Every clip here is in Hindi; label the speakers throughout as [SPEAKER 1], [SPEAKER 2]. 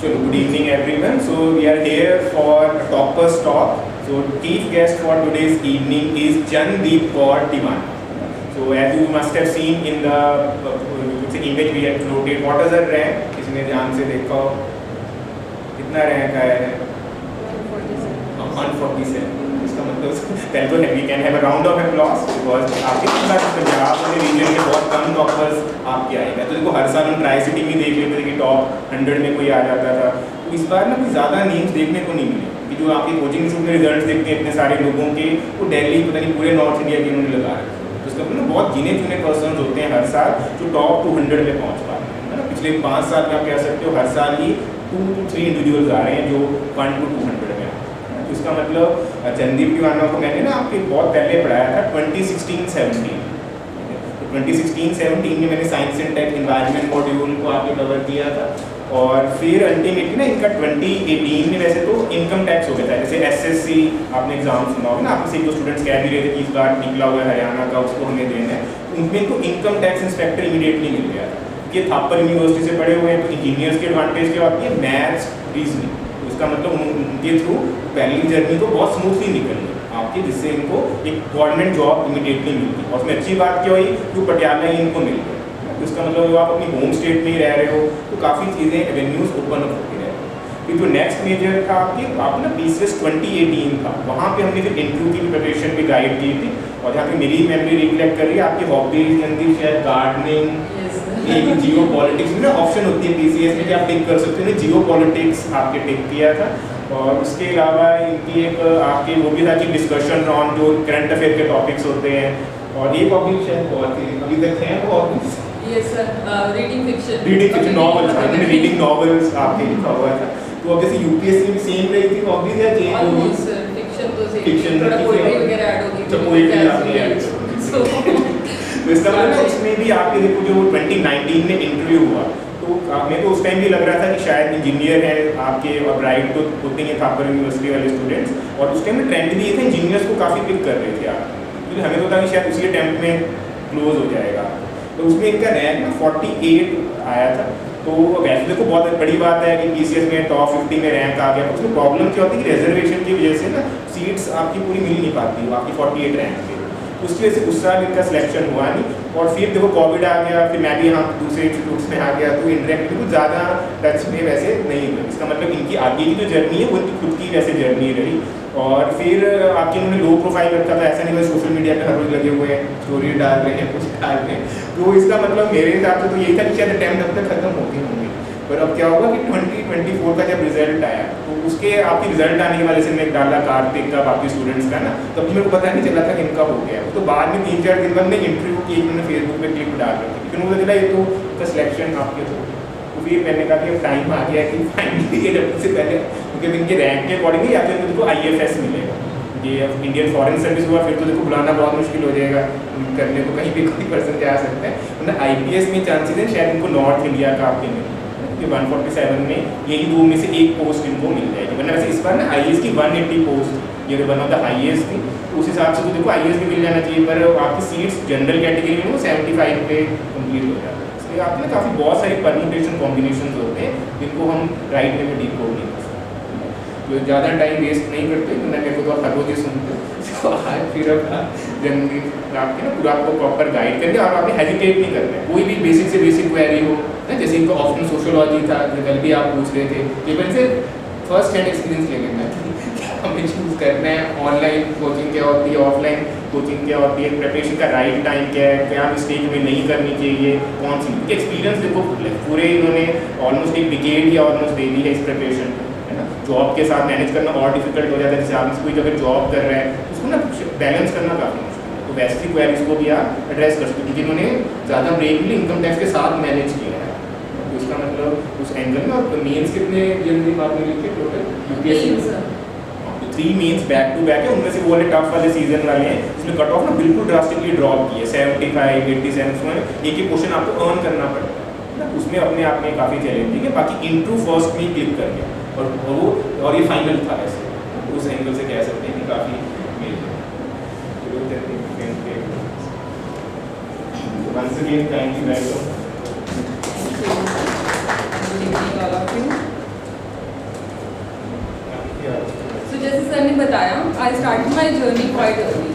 [SPEAKER 1] So good evening everyone. So we are here for a topper's talk. So chief guest for today's evening is Chandeep Kaur Tiwani. So as you must have seen in the image we have floated, what is her rank? किसने ध्यान से देखा हो? कितना रैंक आया है? 147. इसका मतलब पहले तो we can have a round of applause because आपके पंजाब वाले रीजन के बहुत कम टॉपर्स आपके आए हैं। तो देखो हर साल हम ट्राई सिटी में देख लेते थे कि टॉप 100 में कोई आ जाता था। तो इस बार ना कोई ज़्यादा नेम्स देखने को नहीं मिले कि जो आपके कोचिंग इंस्टीट्यूट में रिजल्ट देखते हैं इतने सारे लोगों के, वो दिल्ली पता नहीं पूरे नॉर्थ इंडिया के उन्होंने लगा रखे हैं। तो इसका मतलब बहुत गिने चुने पर्सन होते हैं हर साल जो टॉप 200 में पहुँच पाते हैं, है ना। पिछले 5 साल में आप कह सकते हो हर साल ही 2 to 3 इंडिविजुअल्स आ रहे हैं जो 1 to 200 में। तो इसका मतलब चंदीप तिवाना को मैंने ना आपके बहुत पहले पढ़ाया था 2016-17। तो 2016-17 में मैंने science and tech environment module को आपके कवर किया था। और फिर अल्टीमेटली ना इनका 2018 में वैसे तो इनकम टैक्स हो गया था। जैसे एसएससी आपने एग्जाम सुना होगा ना, आपसे से जो स्टूडेंट्स कह भी रहे थे कि इस बार निकला हुआ है हरियाणा का, उसको हमें देना है। उनमें तो इनकम टैक्स इंस्पेक्टर इमीडिएटली मिल गया था। ये थापर यूनिवर्सिटी से पढ़े हुए हैं, तो इंजीनियर्स की एडवांटेज क्या होती है? Maths, reasoning. तो इसका मतलब उनके थ्रू पहली जर्नी तो बहुत स्मूथली निकल गई आपकी, जिससे इनको एक गवर्नमेंट जॉब इमीडिएटली मिल गई। और उसमें अच्छी बात क्या हुई कि पटियाला ही इनको मिल गया। तो इसका मतलब जो आप अपनी होम स्टेट में ही रह रहे हो तो काफ़ी चीज़ें एवेन्यूज ओपन अप होती रहे। फिर जो नेक्स्ट मेजर था आपकी आप ना PCS 2018 था, वहाँ पे हमने फिर इंटरव्यू की प्रिपरेशन भी गाइड की थी। और जहाँ पे मेरी मेमोरी रिकलेक्ट कर रही है आपकी हॉबीज के अंदर शायद गार्डनिंग, एक जियो पॉलिटिक्स में ना ऑप्शन होती है PCS में कि आप टिक कर सकते हो। जियो पॉलिटिक्स आपके टिक किया था। और उसके अलावा इनकी एक आपकी वो भी था कि डिस्कशन ऑन जो करंट अफेयर के टॉपिक्स होते हैं। और एक हॉबी शायद बहुत ही अभी तक है वो हॉबीज रीडिंग फिक्शन नॉवेल्स, मैंने रीडिंग नॉवेल्स आपके लिखा हुआ था। तो अब जैसे यूपीएससी में सेम रही थी हॉबीज या चेंज हो गई? फिक्शन थोड़ा पोएट्री वगैरह ऐड होगी, तो पोएट्री आपने ऐड तो इसका मतलब इसमें भी आपके देखो जो 2019 में इंटरव्यू हुआ तो मेरे को उस टाइम भी लग रहा था कि शायद इंजीनियर है आपके और ब्राइट तो होते हैं थापर यूनिवर्सिटी वाले स्टूडेंट्स। और उस टाइम में ट्रेंड भी ये था इंजीनियर्स को काफ़ी पिक कर रहे थे आप, क्योंकि हमें तो था कि शायद उसी अटेम्प्ट में क्लोज हो जाएगा। तो उसमें इनका रैंक ना 48 आया था। तो वैसे देखो बहुत बड़ी बात है कि PCS में टॉप 50 में रैंक आ गया। उसमें प्रॉब्लम क्या होती है कि रिजर्वेशन की वजह से ना सीट्स आपकी पूरी मिल नहीं पाती आपकी 48 रैंक पे। उसकी वजह से उस साल इनका सिलेक्शन हुआ नहीं। और फिर देखो कोविड आ गया, फिर मैं भी यहाँ दूसरे इंस्टीट्यूट्स में आ गया, तो इंटरेक्ट कुछ ज़्यादा टच में वैसे नहीं हुआ। इसका मतलब इनकी आगे की जो जर्नी है वो इनकी खुद की वैसे जर्नी रही। और फिर आपके उन्होंने लो प्रोफाइल रखा था, ऐसा नहीं बस सोशल मीडिया पे हर रोज लगे हुए हैं, स्टोरी डाल रहे हैं, कुछ डाल रहे हैं। तो इसका मतलब मेरे हिसाब से तो यही था कि शायद अटेम्प्ट अब तक खत्म होती होंगी। पर अब क्या होगा कि 2024 का जब रिजल्ट आया तो उसके आपकी रिजल्ट आने की वजह से मैं डाला कार्तिक का बाकी स्टूडेंट्स का ना, तब मेरे को पता नहीं चला था कि इनका हो गया। तो बाद में 3-4 दिन बाद में इंटरव्यू की मैंने फेसबुक पे क्लिप डाल रखी, फिर मुझे चला ये तो उसका सिलेक्शन आपके तो फिर मैंने कहा कि टाइम आ गया कि फाइनली ये से पहले क्योंकि इनके रैंक के अकॉर्डिंग या फिर मुझको IFS मिलेगा। ये इंडियन फॉरेन सर्विस हुआ फिर तो देखो बुलाना बहुत मुश्किल हो जाएगा करने को, कहीं भी कोई पर्सन जा सकता है। मतलब IPS में चांसेस है शायद इनको नॉर्थ इंडिया का आपके मिले 147 में यही 2 में से एक पोस्ट इनको मिल जाएगी। वरना वैसे इस बार ना IAS की 180 पोस्ट थी, ये वन ऑफ द हाईएस्ट थी। तो उस हिसाब से तो देखो IAS भी मिल जाना चाहिए, पर आपकी सीट्स जनरल कैटेगरी में वो 75 पे कंप्लीट हो जाता है। इसलिए आप ना काफ़ी बहुत सारे परम्यूटेशन कॉम्बिनेशन होते हैं जिनको हम राइट वे में डिकोड नहीं कर सकते। तो ज़्यादा टाइम वेस्ट नहीं करते, वरना मेरे को तो आप हर रोज ही सुनते तो आज फिर जनरली आपके ना पूरा आपको प्रॉपर गाइड करेंगे और आपने हेजिटेट नहीं करना है। कोई भी बेसिक से बेसिक क्वेरी हो ना, जैसे इनको ऑप्शनल सोशियोलॉजी था जो कल भी आप पूछ रहे थे, लेकिन से फर्स्ट हैंड एक्सपीरियंस ले लेना है क्या हमें चूज़ करना है, ऑनलाइन कोचिंग क्या होती है, ऑफलाइन कोचिंग क्या होती है, प्रिपरेशन का राइट टाइम क्या है, क्या मिस्टेक हमें नहीं करनी चाहिए, कौन सी एक्सपीरियंस देखो पूरे इन्होंने ऑलमोस्ट एक डिकेड या ऑलमोस्ट दे दी है इस प्रिपरेशन को, है ना। जॉब के साथ मैनेज करना और डिफिकल्ट हो जाता है, जैसे आप कोई अगर जॉब कर रहे हैं उसको ना बैलेंस करना काफ़ी मुश्किल है। तो वैसी क्वेरीज को भी आप एड्रेस कर सकते हो क्योंकि इन्होंने ज़्यादा ब्रेकली इनकम टैक्स के साथ मैनेज किया है। तो उसका मतलब उस एंगल में और मेंस कितने जल्दी आपने लिखे total UPSC 3 mains back to back है, उनमें से वो वाले टफ वाले सीजन वाले हैं जिसमें कट ऑफ ना बिल्कुल ड्रास्टिकली ड्रॉप की है 75 87 में एक ही क्वेश्चन आपको अर्न करना पड़ता है। उसमें अपने आप में काफ़ी चैलेंजिंग है। बाकी इंटरव्यू फर्स्ट में क्लिक कर गया और ये फाइनल था ऐसे, उस एंगल से कह सकते हैं कि काफ़ी once again thank you very much.
[SPEAKER 2] बताया, I start my journey quite early.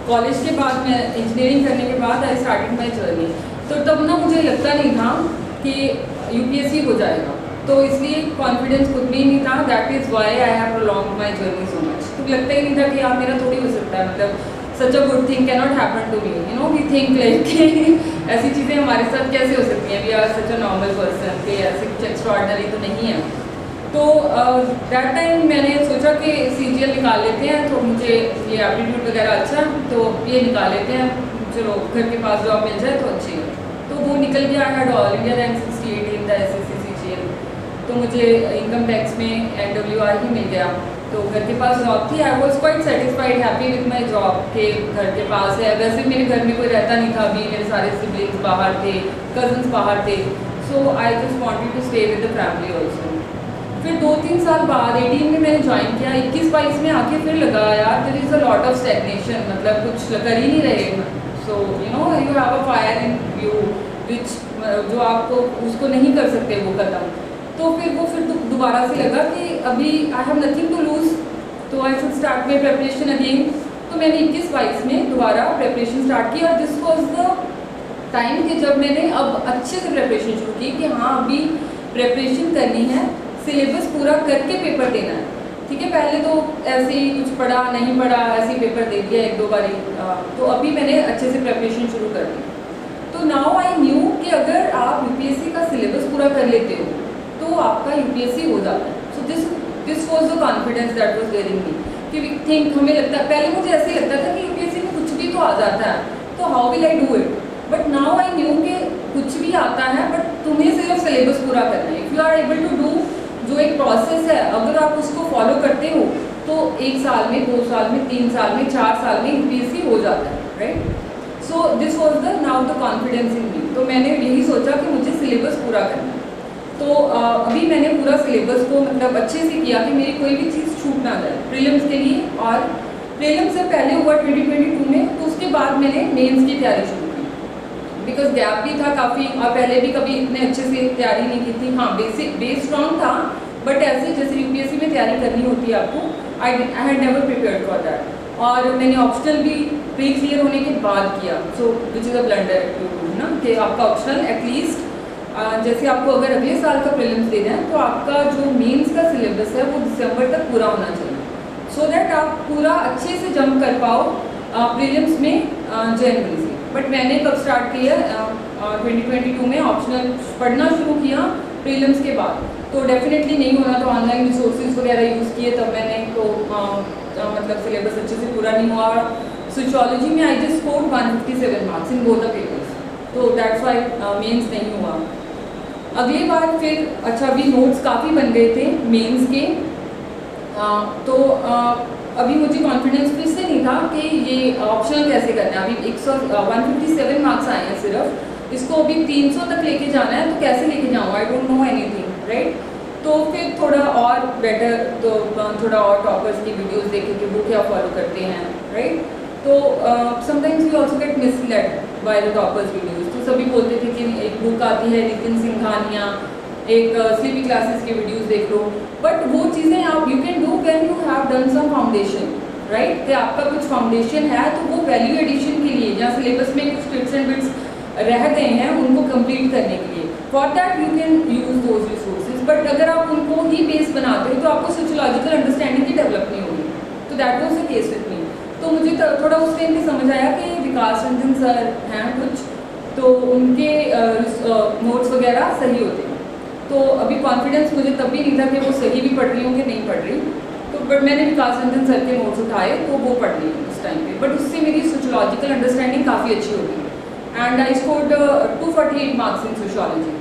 [SPEAKER 2] College के बाद मैं इंजीनियरिंग करने के बाद आई स्टार्टेड माई जर्नी। तो तब ना मुझे लगता नहीं था कि यूपीएससी हो जाएगा, तो इसलिए कॉन्फिडेंस खुद में ही नहीं था। That is why I have prolonged my journey so much. तो लगता ही नहीं था कि यार मेरा थोड़ी हो सकता है, मतलब such a good thing can not happen to me, you know, we think like ऐसी चीज़ें हमारे साथ कैसे हो सकती हैं, we are such a normal person, कि ऐसे कुछ एक्स्ट्राऑर्डिनरी तो नहीं है। तो दैट टाइम मैंने सोचा कि सीजीएल निकाल लेते हैं, तो मुझे ये एप्टीट्यूड वगैरह अच्छा, तो ये निकाल लेते हैं, चलो घर के पास जॉब मिल जाए तो अच्छी है। तो वो निकल गया, I had all India rank 68 in the assessee CGL. तो मुझे इनकम टैक्स में NWR ही मिल गया, तो घर के पास जॉब थी। I was quite satisfied, happy with my job के घर के पास है। वैसे मेरे घर में कोई रहता नहीं था अभी, मेरे सारे सिबलिंग्स बाहर थे, कजन्स बाहर थे, so I just wanted to stay with the family also. फिर 2-3 साल बाद 18 में मैंने ज्वाइन किया, 21-22 में आके फिर लगा यार there is a lot of stagnation, मतलब कुछ कर ही नहीं रहे। So you know you have a fire in you which, जो आपको उसको नहीं कर सकते वो ख़त्म। तो फिर दोबारा से लगा कि अभी I have nothing to lose, तो I should start my preparation again. तो मैंने 21-22 में दोबारा प्रेपरेशन स्टार्ट की, और दिस वॉज द टाइम कि जब मैंने अब अच्छे से प्रेपरेशन शुरू की कि हाँ अभी प्रेपरेशन करनी है, सिलेबस पूरा करके पेपर देना है। ठीक है, पहले तो ऐसे ही कुछ पढ़ा नहीं पढ़ा, ऐसे ही पेपर दे दिया 1-2 बारी। तो अभी मैंने अच्छे से प्रेपरेशन शुरू कर दी। तो नाउ आई न्यू कि अगर आप यूपीएससी का सिलेबस पूरा कर लेते हो तो आपका यूपीएससी हो जाता है। So this was the confidence that was there in me, कि वी थिंक, हमें लगता है, पहले मुझे ऐसे लगता था कि यूपीएससी में कुछ भी तो आ जाता है, तो how will I do it. But now I knew कि कुछ भी आता है, बट तुम्हें सिर्फ सिलेबस पूरा करना है। If you are able to do, जो एक प्रोसेस है, अगर आप उसको फॉलो करते हो तो 1 साल में, 2 साल में, 3 साल में, 4 साल में यूपीएससी हो जाता है, right. So this was the now the confidence in me. तो मैंने यही सोचा कि मुझे सिलेबस पूरा करना है। तो अभी मैंने पूरा सिलेबस को मतलब अच्छे से किया कि मेरी कोई भी चीज़ छूट ना जाए प्रीलिम्स के लिए। और प्रीलिम्स से पहले हुआ 2022 में, तो उसके बाद मैंने मेंस की तैयारी शुरू की, बिकॉज गैप भी था काफ़ी, और पहले भी कभी इतने अच्छे से तैयारी नहीं की थी। हाँ, बेस स्ट्रॉन्ग था, बट ऐसे जैसे यूपीएससी में तैयारी करनी होती है आपको, I had never prepared for that. और मैंने ऑप्शनल भी प्री क्लियर होने के बाद किया, सो विच इज़ अ ब्लंडर ना, कि आपका ऑप्शनल एटलीस्ट जैसे आपको अगर अगले साल का प्रीलिम्स देना है तो आपका जो मेंस का सिलेबस है वो दिसंबर तक पूरा होना चाहिए, सो दैट आप पूरा अच्छे से जंप कर पाओ प्रीलिम्स में जनवरी से। बट मैंने कब स्टार्ट किया, 2022 में ऑप्शनल पढ़ना शुरू किया प्रीलिम्स के बाद। तो डेफिनेटली नहीं होना, तो ऑनलाइन रिसोर्सेज वगैरह यूज़ किए तब मैंने, तो मतलब सिलेबस अच्छे से पूरा नहीं हुआ। सोशियोलॉजी में I just scored 157 marks in both the papers, तो दैट्स व्हाई मेंस नहीं हुआ। अगली बार फिर अच्छा अभी नोट्स काफ़ी बन गए थे मेंस के, तो अभी मुझे कॉन्फिडेंस फिर से नहीं था कि ये ऑप्शनल कैसे करना है। अभी 157 मार्क्स आए हैं सिर्फ, इसको अभी 300 तक लेके जाना है, तो कैसे लेके जाऊँ, I don't know anything, right. तो फिर थोड़ा और बेटर, तो थोड़ा और टॉपर्स की वीडियोस देखे कि वो क्या फॉलो करते हैं, राइट। तो sometimes we also get misled by the toppers videos. तो सभी बोलते थे कि एक बुक आती है नितिन सिंघानिया, एक स्लीपी क्लासेस की वीडियोस देख लो, बट वो चीज़ें आप you can do when you have done some foundation, right. कि आपका कुछ फाउंडेशन है तो वो वैल्यू एडिशन के लिए, जहाँ सिलेबस में कुछ टिप्स एंड बिट्स रह गए हैं उनको कंप्लीट करने के लिए, for that you can use those resources. But अगर आप उनको ही बेस बनाते हो तो आपको सोशियोलॉजिकल अंडरस्टैंडिंग ही डेवलप नहीं होगी। तो that was the case with me. तो मुझे थोड़ा उस टाइम पे समझ आया कि विकास रंजन सर हैं कुछ, तो उनके नोट्स वगैरह सही होते हैं। तो अभी कॉन्फिडेंस मुझे तब भी नहीं था कि वो सही भी पढ़ रही हूँ कि नहीं पढ़ रही, तो बट मैंने विकास रंजन सर के नोट्स उठाए तो वो पढ़ ली उस टाइम पे। बट उससे मेरी सोशियोलॉजिकल अंडरस्टैंडिंग काफ़ी अच्छी होगी, and I scored 248 marks in sociology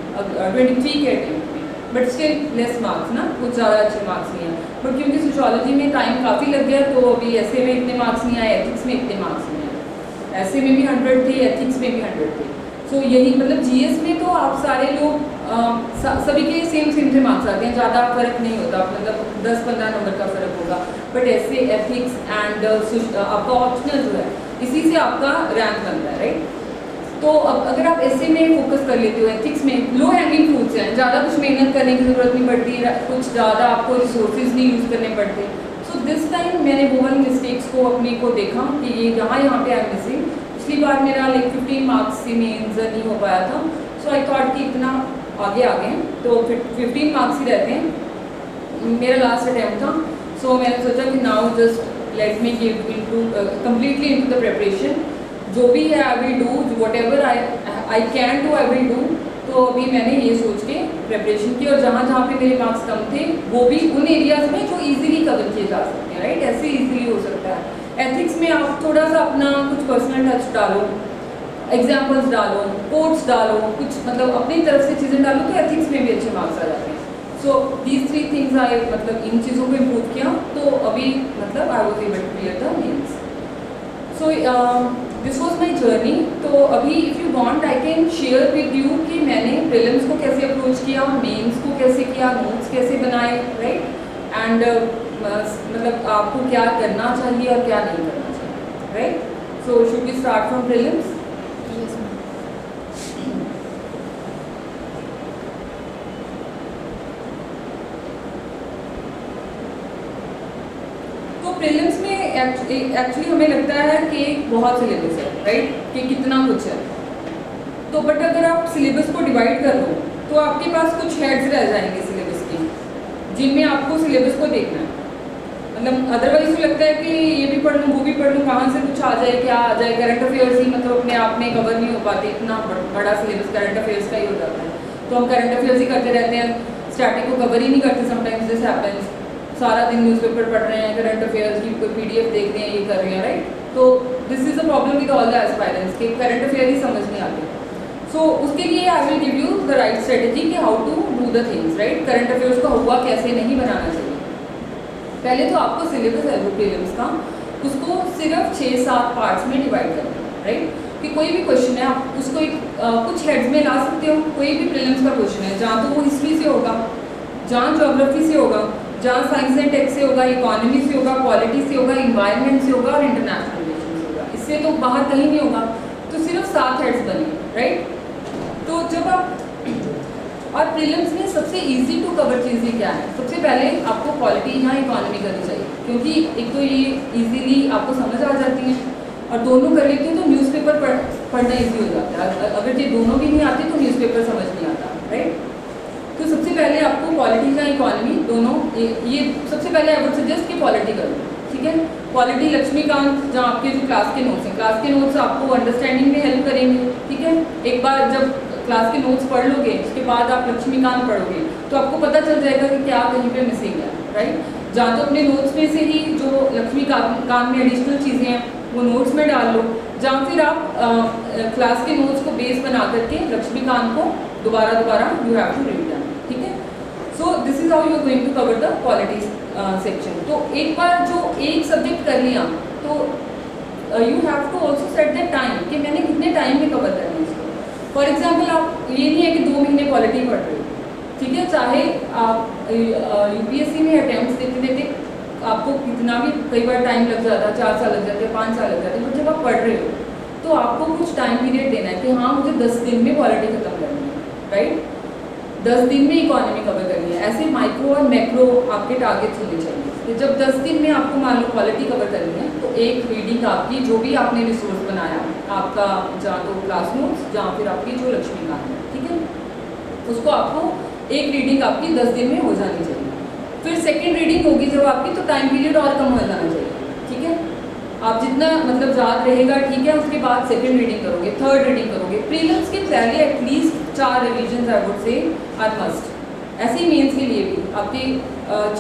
[SPEAKER 2] 23 के अटेम्प्ट में, बट स्टिल लेस मार्क्स ना, कुछ ज़्यादा अच्छे मार्क्स नहीं है। बट क्योंकि सोशियोलॉजी में टाइम काफ़ी लग गया, तो अभी ऐसे में इतने मार्क्स नहीं आए, एथिक्स में इतने मार्क्स नहीं आए। ऐसे में भी 100 थे, एथिक्स में भी 100 थे। सो यही मतलब जीएस में तो आप सारे लोग सभी के सेम थे मार्क्स आते हैं, ज़्यादा फर्क नहीं होता, मतलब 10-15 नंबर का फर्क होगा। बट ऐसे एथिक्स एंड आपका ऑप्शनल जो है, इसी से आपका रैंक बनता है, राइट। तो अब अगर आप ऐसे में फोकस कर लेते हो, एथिक्स में लो हैंगिंग फ्रूट्स हैं, ज़्यादा कुछ मेहनत करने की ज़रूरत नहीं पड़ती, कुछ ज़्यादा आपको रिसोर्सेज नहीं यूज़ करने पड़ते, सो दिस टाइम मैंने वो वाली मिस्टेक्स को अपने को देखा कि ये यहाँ पे आई एम मिसिंग। पिछली बार मेरा लाइक 15 मार्क्स से मेंस नहीं हो पाया था, सो आई थॉट कि इतना आगे आ गए तो 15 मार्क्स ही रहते हैं, मेरा लास्ट अटैम्प्ट था। सो मैंने सोचा कि now just let me give into completely into the preparation, जो भी है I will do, what ever I can do I will do. तो अभी मैंने ये सोच के प्रिपरेशन की, और जहाँ जहाँ पे मेरे मार्क्स कम थे वो भी उन एरियाज में जो इजीली कवर किए जा सकते हैं, राइट, ऐसे इजीली हो सकता है। एथिक्स में आप थोड़ा सा अपना कुछ पर्सनल टच डालो, एग्जाम्पल्स डालो, कोट्स डालो, कुछ मतलब अपनी तरफ से चीज़ें डालो, तो एथिक्स में भी अच्छे मार्क्स आ जाते हैं। सो दीज 3 थिंग्स आई मतलब इन चीज़ों को इम्प्रूव किया, तो अभी मतलब I was able to clear the mains. So this was my journey. तो अभी if you want I can share with you कि मैंने प्रीलिम्स को कैसे अप्रोच किया, मेंस को कैसे किया, नोट्स कैसे बनाए, राइट, एंड मतलब आपको क्या करना चाहिए और क्या नहीं करना चाहिए, right. So should we start from prelims? Prelims में एक्चुअली हमें लगता है कि बहुत सिलेबस है, राइट, कि कितना कुछ है। तो बट अगर आप सिलेबस को डिवाइड कर लो तो आपके पास कुछ हेड्स रह जाएंगे सिलेबस की, जिनमें आपको सिलेबस को देखना है। मतलब अदरवाइज तो लगता है कि ये भी पढ़ लूँ वो भी पढ़ लूँ, कहाँ से कुछ आ जाए क्या आ जाए, करंट अफेयर्स ही मतलब अपने आप में कवर नहीं हो पाते, इतना बड़ा सिलेबस करंट अफेयर्स का ही हो जाता है। तो हम करंट अफेयर्स ही करते रहते हैं, स्टैटिक को कवर ही नहीं करते। समटाइम्स दिस हैपेंस, सारा दिन न्यूज़पेपर पढ़ रहे हैं, करंट अफेयर्स की कोई PDF देख रहे हैं, ये कर रहे हैं, राइट। तो this is a problem with all the aspirants कि करंट अफेयर ही समझ नहीं आते। सो उसके लिए I will give you the right strategy कि how to do the things, right. Current affairs को हुआ कैसे नहीं बनाना चाहिए। पहले तो आपको सिलेबस है वो प्रीलिम्स का, उसको सिर्फ 6-7 पार्ट्स में डिवाइड करना है, राइट। कि कोई भी क्वेश्चन है आप उसको कुछ हेड्स में ला सकते हो। कोई भी प्रीलिम्स का क्वेश्चन है, जहाँ तो वो हिस्ट्री से होगा, जहाँ ज्योग्राफी से होगा, जहाँ साइंस एंड टेक से होगा, इकोनॉमी से होगा, पॉलिटी से होगा, इन्वायरमेंट से होगा और इंटरनेशनल रिलेशन से होगा, इससे तो बाहर कहीं नहीं होगा। तो सिर्फ 7 हेड्स बने, राइट। तो जब आप और प्रीलिम्स में सबसे इजी टू कवर चीज़ें क्या है, सबसे पहले आपको पॉलिटी या इकोनॉमी करनी चाहिए, क्योंकि एक तो ये इजीली आपको समझ आ जाती है, और दोनों कर लेते हैं तो न्यूज़पेपर पढ़ना इजी हो जाता है। अगर ये दोनों भी नहीं आते तो न्यूज़पेपर समझ नहीं आता, राइट। तो सबसे पहले आपको पॉलिटी या इकोनॉमी दोनों ये सबसे पहले आई वुड सजेस्ट कि पॉलिटी करो, ठीक है। पॉलिटी लक्ष्मीकांत, जहाँ आपके जो क्लास के नोट्स हैं, क्लास के नोट्स आपको अंडरस्टैंडिंग में हेल्प करेंगे, ठीक है। एक बार जब क्लास के नोट्स पढ़ लोगे उसके बाद आप लक्ष्मीकांत पढ़ोगे तो आपको पता चल जाएगा कि क्या कहीं पे मिसिंग है, राइट। जहाँ तो अपने नोट्स में से ही जो लक्ष्मीकांत में एडिशनल चीज़ें हैं वो नोट्स में डाल लो, जहाँ फिर आप क्लास के नोट्स को बेस बना करके लक्ष्मीकांत को दोबारा you have to read them, ठीक है। So this is how you are going to cover the polity section. तो एक बार जो एक सब्जेक्ट कर लिया तो you have to also set the time कि मैंने कितने टाइम में कवर करना है इसको। फॉर एग्जाम्पल आप ये नहीं है कि 2 महीने पॉलिटी पढ़ रहे हो, ठीक है, चाहे आप UPSC में अटैम्प्ट देते आपको कितना भी कई बार टाइम लग जाता है, 4 साल लग जाते हैं, 5 साल लग जाते हैं, बट जब आप पढ़ रहे हो तो आपको कुछ टाइम पीरियड देना है कि हाँ मुझे 10 दिन में पॉलिटी खत्म करनी है, राइट। 10 दिन में इकोनॉमी कवर करनी है, ऐसे माइक्रो और मैक्रो आपके टारगेट्स होने चाहिए। तो जब 10 दिन में आपको मान लो पॉलिटी कवर करनी है तो एक रीडिंग आपकी जो भी आपने रिसोर्स बनाया आपका, जहाँ तो क्लास नोट्स, जहाँ फिर आपकी जो लक्ष्मीकांत है, ठीक है, उसको आपको एक रीडिंग आपकी 10 दिन में हो जानी चाहिए। फिर सेकेंड रीडिंग होगी जब आपकी, तो टाइम पीरियड और कम हो जाना चाहिए, ठीक है। आप जितना मतलब याद रहेगा, ठीक है, उसके बाद सेकेंड रीडिंग करोगे, थर्ड रीडिंग करोगे। प्रीलिम्स के पहले at least 4 revision I would say are must. ऐसे ही मेंस के लिए भी आपके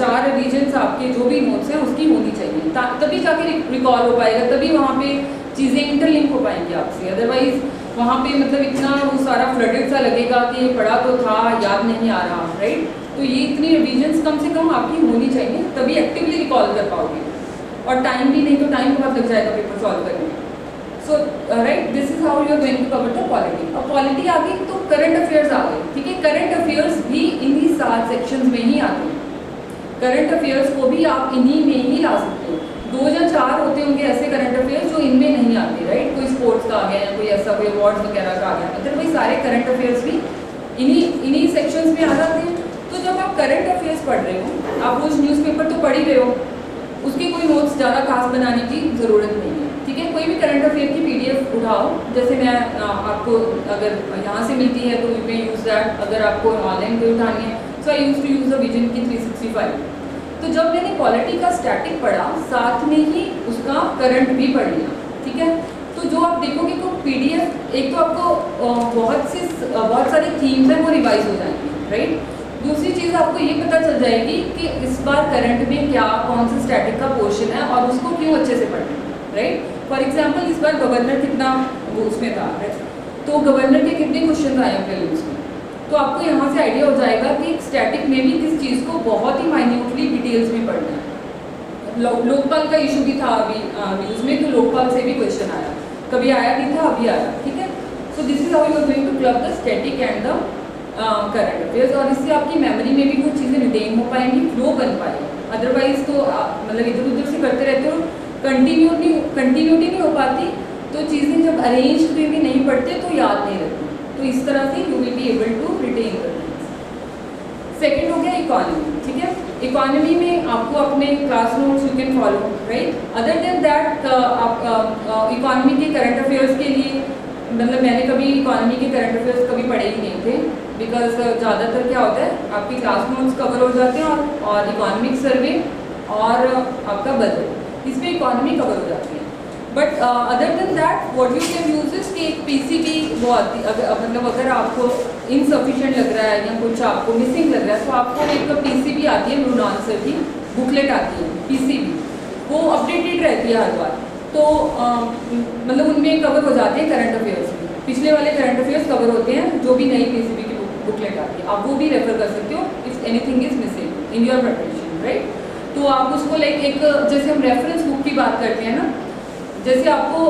[SPEAKER 2] 4 रिविजन्स आपके जो भी नोट्स हैं उसकी होनी चाहिए, तभी जाके रिकॉल हो पाएगा, तभी वहाँ पे चीज़ें इंटरलिंक हो पाएंगी आपसे। अदरवाइज वहाँ पे मतलब इतना वो सारा फ्लडेड सा लगेगा कि पढ़ा तो था याद नहीं आ रहा, राइट। तो ये इतनी रिविजन्स कम से कम आपकी होनी चाहिए, तभी एक्टिवली रिकॉल कर पाओगे। और टाइम भी नहीं तो टाइम बहुत लग जाएगा पेपर सॉल्व करने में। So right, this is how you are going to cover the polity. और पॉलिटी आ गई तो करंट अफेयर्स आ गए, ठीक है। करंट अफेयर्स भी इन्हीं 7 सेक्शंस में ही आते हैं। करंट अफेयर्स को भी आप इन्हीं में ही ला सकते हो। 2 या 4 होते होंगे ऐसे करंट अफेयर्स जो इनमें नहीं आते, राइट। कोई स्पोर्ट्स का आ गया या कोई ऐसा कोई अवार्ड्स वगैरह का आ गया, अदरवाइज सारे करंट अफेयर्स भी इन्हीं सेक्शंस में आ जाते हैं। तो जब आप करंट अफेयर्स पढ़ रहे हो, आप रोज न्यूज़पेपर तो पढ़ ही रहे हो, उसके कोई नोट्स ज़्यादा खास बनाने की ज़रूरत नहीं है, ठीक है। कोई भी करंट अफेयर की PDF उठाओ, जैसे मैं आपको अगर यहाँ से मिलती है तो यू कैन यूज़ दैट, अगर आपको ऑनलाइन कोई उठानी है so I use to use the vision की 365। तो जब मैंने पॉलिटी का स्टैटिक पढ़ा, साथ में ही उसका करंट भी पढ़ लिया, ठीक है। तो जो आप देखोगे तो PDF एक तो आपको बहुत सारी थीम्स हैं वो रिवाइज हो जाएंगी, राइट। दूसरी चीज़ आपको ये पता चल जाएगी कि इस बार करंट में क्या कौन सा स्टैटिक का पोर्शन है और उसको क्यों अच्छे से पढ़ना है, राइट। फॉर एग्जांपल इस बार गवर्नर कितना वो उसमें था, तो गवर्नर के कितने क्वेश्चन आए प्रीलिम्स में, तो आपको यहाँ से आइडिया हो जाएगा कि स्टैटिक में भी किस चीज़ को बहुत ही माइन्यूटली डिटेल्स में पढ़ना है। लोकपाल का इशू भी था अभी न्यूज़ में, तो लोकपाल से भी क्वेश्चन आया, कभी आया नहीं था, अभी आया, ठीक है। So this is how you are going to club the static and the current affairs, और इससे आपकी मेमोरी में भी कुछ चीज़ें रिटेन हो पाएंगी, फ्लो बन पाएगी। अदरवाइज तो मतलब इधर उधर से करते रहते हो, कंटिन्यूटी नहीं हो पाती, तो चीज़ें जब अरेंज वे में नहीं पढ़ते तो याद नहीं रहती, तो इस तरह से you will be able to retain करना। सेकेंड हो गया इकोनॉमी, ठीक है। इकोनॉमी में आपको अपने class notes you can follow, right. Other than that आप इकोनॉमी के करंट अफेयर्स के लिए, मतलब मैंने कभी इकोनॉमी के करंट अफेयर्स कभी पढ़े ही नहीं थे, बिकॉज ज़्यादातर क्या होता है आपकी क्लास नोट्स कवर हो जाते हैं और इकोनॉमिक सर्वे और आपका बजट, इसमें इकोनॉमी कवर हो जाती है। But other than that what you can use is कि एक PCB वो आती, मतलब अगर आपको इनसफिशिएंट लग रहा है या कुछ आपको मिसिंग लग रहा है, तो आपको एक PCB आती है, मृणाल सर की बुकलेट आती है PCB, वो अपडेटेड रहती है हर बार, तो मतलब उनमें कवर हो जाते हैं करंट अफेयर्स में, पिछले वाले करंट अफेयर्स कवर होते हैं, जो भी नई PCB की बुकलेट आती है आप वो भी रेफर कर सकते हो if anything is missing in your preparation, right. तो आप उसको लाइक एक जैसे हम रेफरेंस बुक की बात करते हैं ना, जैसे आपको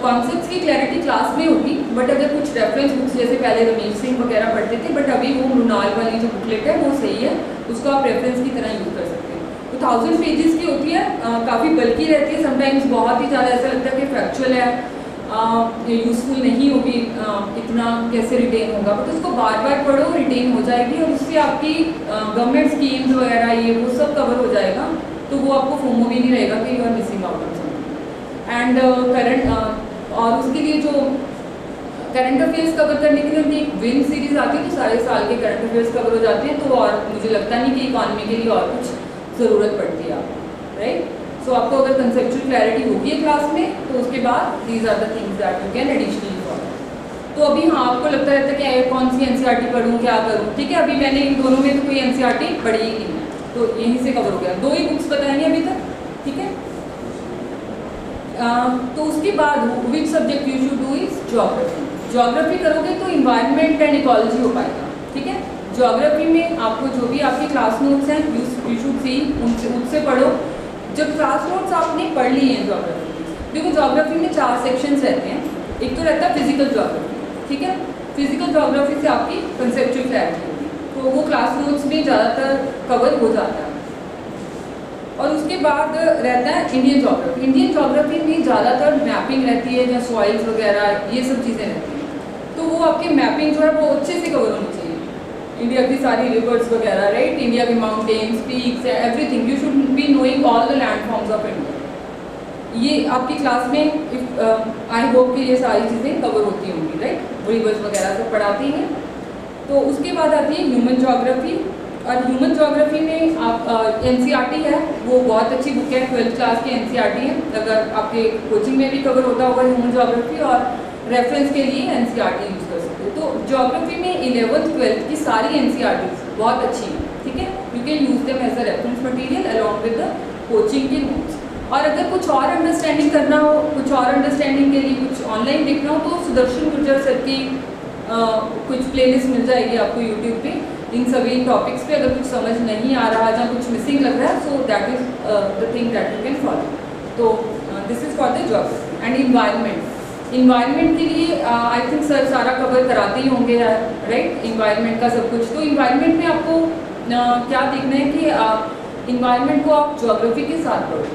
[SPEAKER 2] कॉन्सेप्ट्स की क्लैरिटी क्लास में होगी, बट अगर कुछ रेफरेंस बुक्स जैसे पहले रमेश सिंह वगैरह पढ़ते थे, बट अभी वो मृणाल वाली जो बुकलेट है वो सही है, उसको आप रेफरेंस की तरह यूज़ कर सकते हैं। तो 1000 पेजेस की होती है, काफ़ी बल्कि रहती है, समटाइम्स बहुत ही ज़्यादा ऐसा लगता है कि फैक्चुअल है, यूज़फुल नहीं होगी, इतना कैसे रिटेन होगा, बट उसको बार बार पढ़ो, रिटेन हो जाएगी और उससे आपकी गवर्नमेंट स्कीम्स वगैरह ये वो सब कवर हो जाएगा, तो वो आपको फोमो भी नहीं रहेगा कि you are missing out on something. And current और उसके लिए जो करंट अफेयर्स कवर करने के लिए उनकी एक विन सीरीज आती है, तो सारे साल के करंट अफेयर्स कवर हो जाते हैं, तो और मुझे लगता नहीं कि इकॉनमी के लिए और कुछ ज़रूरत पड़ती है आपको, राइट। सो आपको अगर कंसेप्चुअल क्लैरिटी होगी है क्लास में, तो उसके बाद these are the things that you can additionally follow. तो अभी हाँ आपको लगता रहता है कि कौन सी NCERT पढ़ूँ, क्या करूँ, ठीक है। अभी मैंने इन दोनों में तो कोई NCERT पढ़ी ही नहीं है, तो यहीं से कवर हो गया, 2 ही बुक्स बताएंगे अभी तक, ठीक है। तो उसके बाद which subject you should do is geography. Geography करोगे तो इन्वायरमेंट एंड इकोलॉजी हो पाएगा, ठीक है। ज्योग्राफी में आपको जो भी आपकी क्लास नोट्स हैं यू शुड सी उनसे पढ़ो। जब क्लास नोट्स आपने पढ़ ली हैं ज्योग्राफी की, देखो ज्योग्राफी में 4 सेक्शंस रहते हैं, एक तो रहता है फिजिकल ज्योग्राफी, ठीक है। फिजिकल ज्योग्राफी से आपकी कंसेप्चुअल क्लैरिटी होगी, तो वो क्लास नोट्स में ज़्यादातर कवर हो जाता है। और उसके बाद रहता है इंडियन ज्योग्राफी। इंडियन ज्योग्राफी में ज़्यादातर मैपिंग रहती है या सॉइल्स वगैरह ये सब चीज़ें रहती हैं, तो वो आपकी मैपिंग जो है वो अच्छे से कवर होनी चाहिए, इंडिया की सारी रिवर्स वगैरह, राइट, इंडिया के mountains, peaks, everything, you should be knowing all the land forms of India. ये आपकी क्लास में आई होप कि ये सारी चीज़ें कवर होती होंगी, राइट, रिवर्स वगैरह सब पढ़ाती हैं। तो उसके बाद आती है ह्यूमन ज्योग्राफी, और ह्यूमन ज्योग्राफी में आप NCERT है, वो बहुत अच्छी बुक है, 12th क्लास की NCERT है, अगर आपके कोचिंग में भी कवर होता होगा ह्यूमन ज्योग्राफी, और रेफरेंस के लिए NCERT यूज़ कर सकते हो। तो ज्योग्राफी में 11th 12th की सारी NCERT बहुत अच्छी हैं, ठीक है, you can use them as a reference material along with the coaching के नोट्स। और अगर कुछ और अंडरस्टैंडिंग करना हो, कुछ और अंडरस्टैंडिंग के लिए कुछ ऑनलाइन देखना हो, तो सुदर्शन गुर्जर सर की कुछ प्लेलिस्ट मिल जाएगी आपको यूट्यूब पे, इन सभी टॉपिक्स पे। अगर कुछ समझ नहीं आ रहा या कुछ मिसिंग लग रहा है, so that is the thing that you can follow. तो this is for the geography and environment. Environment के लिए आई थिंक सर सारा कवर कराते ही होंगे, राइट, इन्वायरमेंट का सब कुछ। तो इन्वायरमेंट में आपको क्या देखना है कि इन्वायरमेंट को आप ज्योग्राफी के साथ पढ़ो।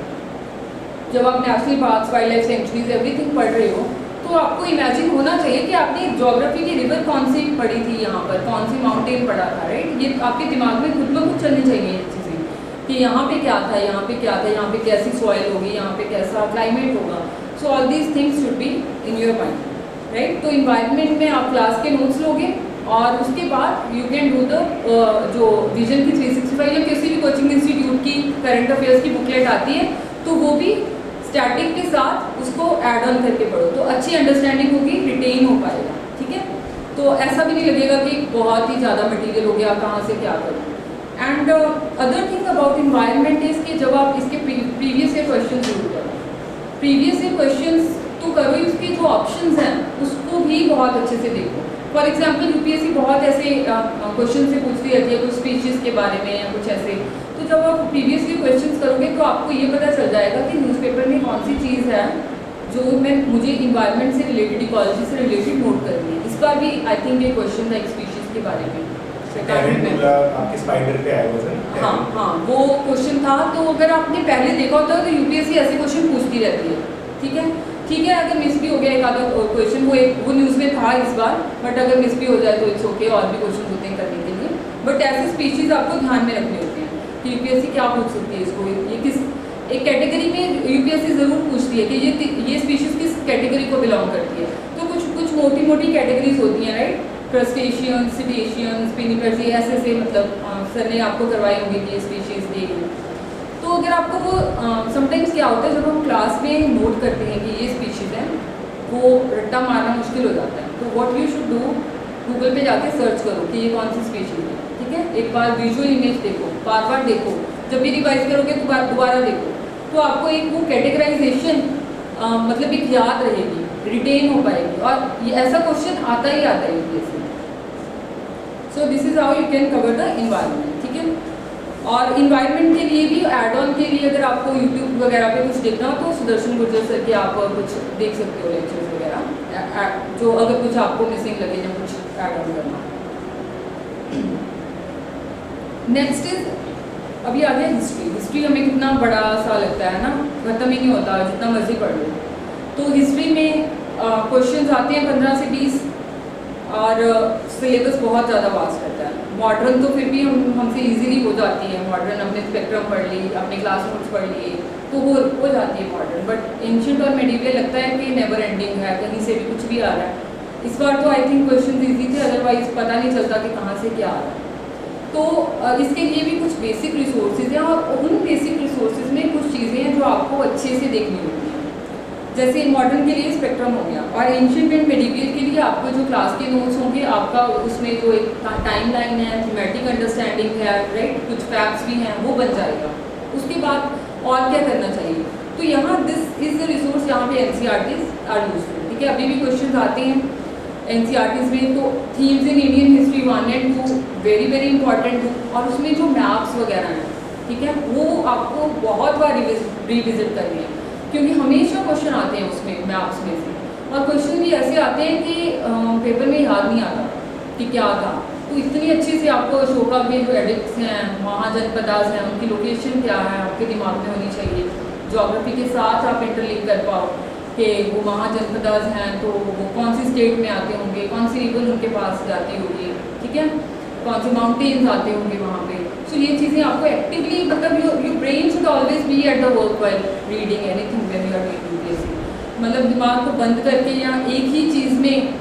[SPEAKER 2] जब आप national parks, wild life sanctuaries, everything पढ़ रहे हो, तो आपको इमेजिन होना चाहिए कि आपने ज्योग्राफी की रिवर कौन सी पढ़ी थी, यहाँ पर कौन सी माउंटेन पढ़ा था, राइट। ये आपके दिमाग में खुद ब खुद चलनी चाहिए ये चीज़ें। कि यहाँ पे क्या था, यहाँ पे क्या था, यहाँ पे कैसी सॉइल होगी, यहाँ पे कैसा क्लाइमेट होगा. So all these things should be in your mind, right. तो इन्वायरमेंट में आप क्लास के नोट्स लोगे और उसके बाद यू कैन डू द जो विजन की 365 या किसी भी कोचिंग इंस्टीट्यूट की करंट अफेयर्स की बुकलेट आती है तो वो भी स्टैटिक के साथ उसको ऐड ऑन करके पढ़ो तो अच्छी अंडरस्टैंडिंग होगी, रिटेन हो पाएगा. ठीक है. तो ऐसा भी नहीं लगेगा कि बहुत ही ज़्यादा मटेरियल हो गया, कहाँ से क्या करूँ. And other thing about environment is कि जब आप इसके प्रीवियस ईयर क्वेश्चन शुरू करो, प्रीवियस ईयर क्वेश्चन तो करो, उसके जो ऑप्शंस हैं उसको भी बहुत अच्छे से देखो. फॉर एग्जाम्पल यूपीएससी बहुत ऐसे क्वेश्चन से पूछती रहती है, कुछ स्पीचेस के बारे में या कुछ ऐसे. तो जब आप प्रीवियस ईयर क्वेश्चन करोगे तो आपको ये पता चल जाएगा कि न्यूज़पेपर में कौन सी चीज़ है जो मुझे इन्वायरमेंट से रिलेटेड, इकोलॉजी से रिलेटेड नोट करनी है. इस बार भी आई थिंक ये क्वेश्चन था एक स्पीशीज के बारे में.
[SPEAKER 1] आपके स्पाइडर पे आया हुआ था.
[SPEAKER 2] हाँ हाँ, वो क्वेश्चन था. तो अगर आपने पहले देखा होता तो यूपीएससी ऐसे क्वेश्चन पूछती रहती है. ठीक है. ठीक है, अगर मिस भी हो गया एक आधा क्वेश्चन, वो न्यूज़ में था इस बार, बट अगर मिस भी हो जाए तो इट्स ओके, और भी क्वेश्चन होते हैं करने के लिए. बट ऐसे स्पीशीज आपको ध्यान में रखने होते हैं कि यूपीएससी क्या पूछ सकती है इसको. ये किस एक कैटेगरी में यूपीएससी ज़रूर पूछती है कि ये स्पीशीज किस कैटेगरी को बिलोंग करती है. तो कुछ मोटी मोटी कैटेगरीज होती हैं, राइट. क्रस्टेशियंस, सिटेशियंस, पिनिपर्स, ऐसे मतलब सर ने आपको करवाई होगी कि ये स्पीशीज दे. तो अगर आपको वो समटाइम्स क्या होता है जब हम क्लास में नोट करते हैं कि ये स्पीशीज है, वो रट्टा मारना मुश्किल हो जाता है. तो what you should do, Google पे जाके सर्च करो कि ये कौन सी स्पीशीज है. ठीक है. एक बार विजुअल इमेज देखो, बार बार देखो, जब भी रिवाइज करोगे तो दोबारा देखो, तो आपको एक वो कैटेगराइजेशन मतलब एक याद रहेगी, रिटेन हो पाएगी. और ये ऐसा क्वेश्चन आता ही आता है UPSC. So this is how you can cover the environment. ठीक है. और इन्वायरमेंट के लिए भी एड ऑन के लिए अगर आपको यूट्यूब वगैरह पे कुछ देखना हो तो सुदर्शन गुर्जर सर के आप कुछ देख सकते हो लेक्चर्स वगैरह, जो अगर कुछ आपको मिसिंग लगे या कुछ एड ऑन करना. नेक्स्ट इज अभी आ गया हिस्ट्री. हिस्ट्री हमें कितना बड़ा सा लगता है ना, खत्म ही नहीं होता जितना मर्जी पढ़ लो. तो हिस्ट्री में क्वेश्चंस आते हैं 15 से 20 और सिलेबस बहुत ज़्यादा वास्ट रहता है. मॉडर्न तो फिर भी हमसे इजीली हो जाती है. मॉडर्न अपने स्पेक्ट्रम पढ़ ली, अपने क्लास नोट्स पढ़ लिए तो वो हो जाती है मॉडर्न. बट एंशिएंट और मेडिवल लगता है कि नेवर एंडिंग है, कहीं से भी कुछ भी आ रहा है. इस बार तो आई थिंक क्वेश्चन ईजी थे, अदरवाइज पता नहीं चलता कि कहाँ से क्या आ रहा है. तो इसके लिए भी कुछ बेसिक रिसोर्सेज हैं और उन बेसिक रिसोर्सेज में कुछ चीज़ें हैं जो आपको अच्छे से देखनी होती हैं. जैसे मॉडर्न के लिए स्पेक्ट्रम हो गया और एंशिएंट एंड मेडिवल के लिए आपको जो क्लास के नोट्स होंगे, आपका उसमें जो एक टाइम लाइन है, थीमेटिक अंडरस्टैंडिंग है, राइट, कुछ फैक्ट्स भी हैं, वो बन जाएगा. उसके बाद और क्या करना चाहिए. तो यहाँ दिस इज द रिसोर्स, यहाँ पे एनसीईआरटीज आर यूजफुल. ठीक है. अभी भी क्वेश्चन आते हैं एनसीईआरटीज में. तो themes in Indian history 1 and 2 very very important. और उसमें जो मैप्स वगैरह हैं, ठीक है, वो आपको बहुत बार रिविजिट करनी है क्योंकि हमेशा क्वेश्चन आते हैं उसमें मैप्स में से. और क्वेश्चन भी ऐसे आते हैं कि पेपर में याद नहीं आता कि क्या था. तो इतनी अच्छे से आपको अशोका के जो एडिक्ट्स हैं, महाजनपदास हैं, उनकी लोकेशन क्या है आपके दिमाग में होनी चाहिए. ज्योग्राफी के साथ आप इंटरलिंक कर पाओ कि वो महाजनपदास हैं तो वो कौन सी स्टेट में आते होंगे, कौन सी रिवर उनके पास जाती होगी. ठीक है. कौन से माउंटेन्स आते होंगे वहाँ पे. सो ये चीज़ें आपको एक्टिवली, मतलब your brain should always be at the work while reading anything when you are doing UPSC. मतलब दिमाग को बंद करके या एक ही चीज़ में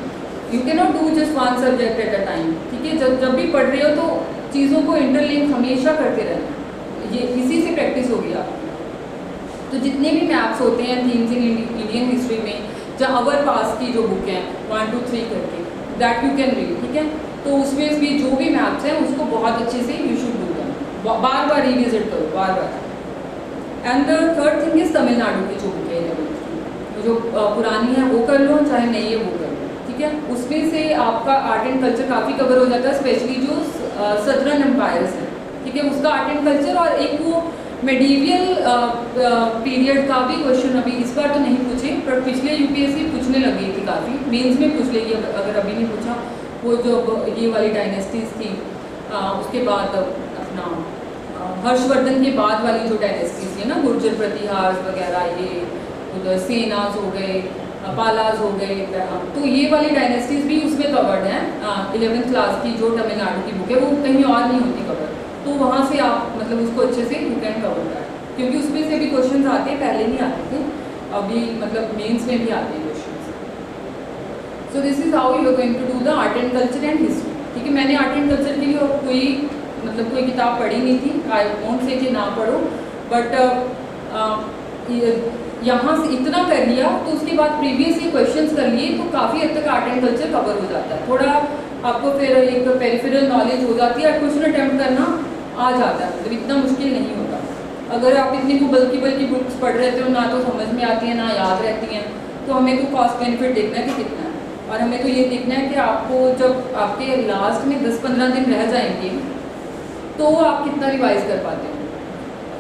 [SPEAKER 2] you can not do just one subject at a time. ठीक है. जब भी पढ़ रहे हो तो चीज़ों को इंटरलिंक हमेशा करते रहना. ये इसी से प्रैक्टिस होगी आपकी. तो जितने भी मैप्स होते हैं थीम्स इन इंडियन हिस्ट्री में, जहाँ अवर पास की जो बुक है 1 2 3 करके, दैट यू कैन रीड. ठीक है. तो उसमें भी जो भी मैप्स हैं उसको बहुत अच्छे से यू शुड डू दैम, बार बार रिविजिट करो, बार बार. And the third thing is Tamil Nadu की जो बुक है 11th जो पुरानी है वो कर लो, चाहे नई है वो कर लो. ठीक है. उसमें से आपका आर्ट एंड कल्चर काफ़ी कवर हो जाता है, स्पेशली जो सदर्न एम्पायर्स है. ठीक है. उसका आर्ट एंड कल्चर और एक वो मेडिवल पीरियड का भी क्वेश्चन अभी इस बार तो नहीं पूछे, पर पिछले यूपीएससी पूछने लगी थी काफ़ी. मेंस में पूछ लेगी अगर अभी नहीं पूछा. वो जो ये वाली डायनेस्टीज थी, उसके बाद अपना हर्षवर्धन के बाद वाली जो डायनेस्टीज थी ना, गुर्जर प्रतिहार वगैरह, ये उधर सेनाज हो गए, पालाज हो गए, तो ये वाली डायनेस्टीज भी उसमें कवर्ड हैं. 11th क्लास की जो तमिलनाडु की बुक है वो कहीं और नहीं होती कवर. तो वहाँ से आप मतलब उसको अच्छे से यू कैन कवर दैट, क्योंकि उसमें से भी क्वेश्चन आते हैं, पहले नहीं आते थे, अभी मतलब मेंस में भी आते हैं question. So this is how you are going to do the art and culture and history. ठीक है, मैंने आर्ट एंड कल्चर के लिए और कोई मतलब कोई किताब पढ़ी नहीं थी, आई वोंट से कि ना पढ़ो, बट यहाँ से इतना कर लिया तो उसके बाद प्रीवियस ये क्वेश्चंस कर लिए तो काफ़ी हद तक आर्ट एंड कल्चर कवर हो जाता है। थोड़ा आपको फिर एक पेरिफेरल नॉलेज हो जाती है, क्वेश्चन अटैम्प्ट करना आ जाता है, मतलब इतना मुश्किल नहीं होता। अगर आप इतनी को बल्कि बुक्स पढ़ रहे हो, ना तो समझ में आती है ना याद रहती हैं, तो हमें तो कॉस्ट बेनिफिट देखना है कि कितना है, और हमें तो ये देखना है कि आपको जब आपके लास्ट में 10-15 दिन रह जाएंगे तो आप कितना रिवाइज कर पाते हो।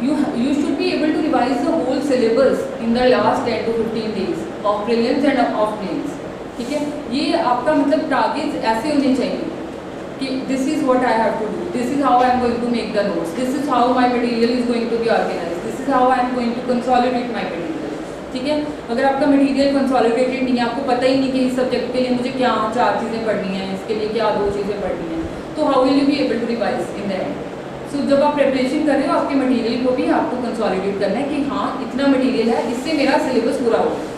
[SPEAKER 2] You should be able to revise the whole syllabus in the last 10 to 15 days of prelims and of mains। ठीक है, ये आपका मतलब टारगेट्स ऐसे होने चाहिए कि this is what I have to do, this is how I am going to make the notes, this is how my material is going to be organised, this is how I am going to consolidate my material. ठीक है, अगर आपका मटेरियल कंसोलिडेटेड नहीं है, आपको पता ही नहीं कि इस सब्जेक्ट के लिए मुझे क्या 4 चीज़ें पढ़नी हैं, इसके लिए क्या 2 चीज़ें पढ़नी हैं, तो how will you be able to revise in the end. सो जब आप प्रिपरेशन कर रहे हो, आपके मटेरियल को भी आपको कंसोलिडेट करना है कि हाँ इतना मटेरियल है, इससे मेरा सिलेबस पूरा हो गया।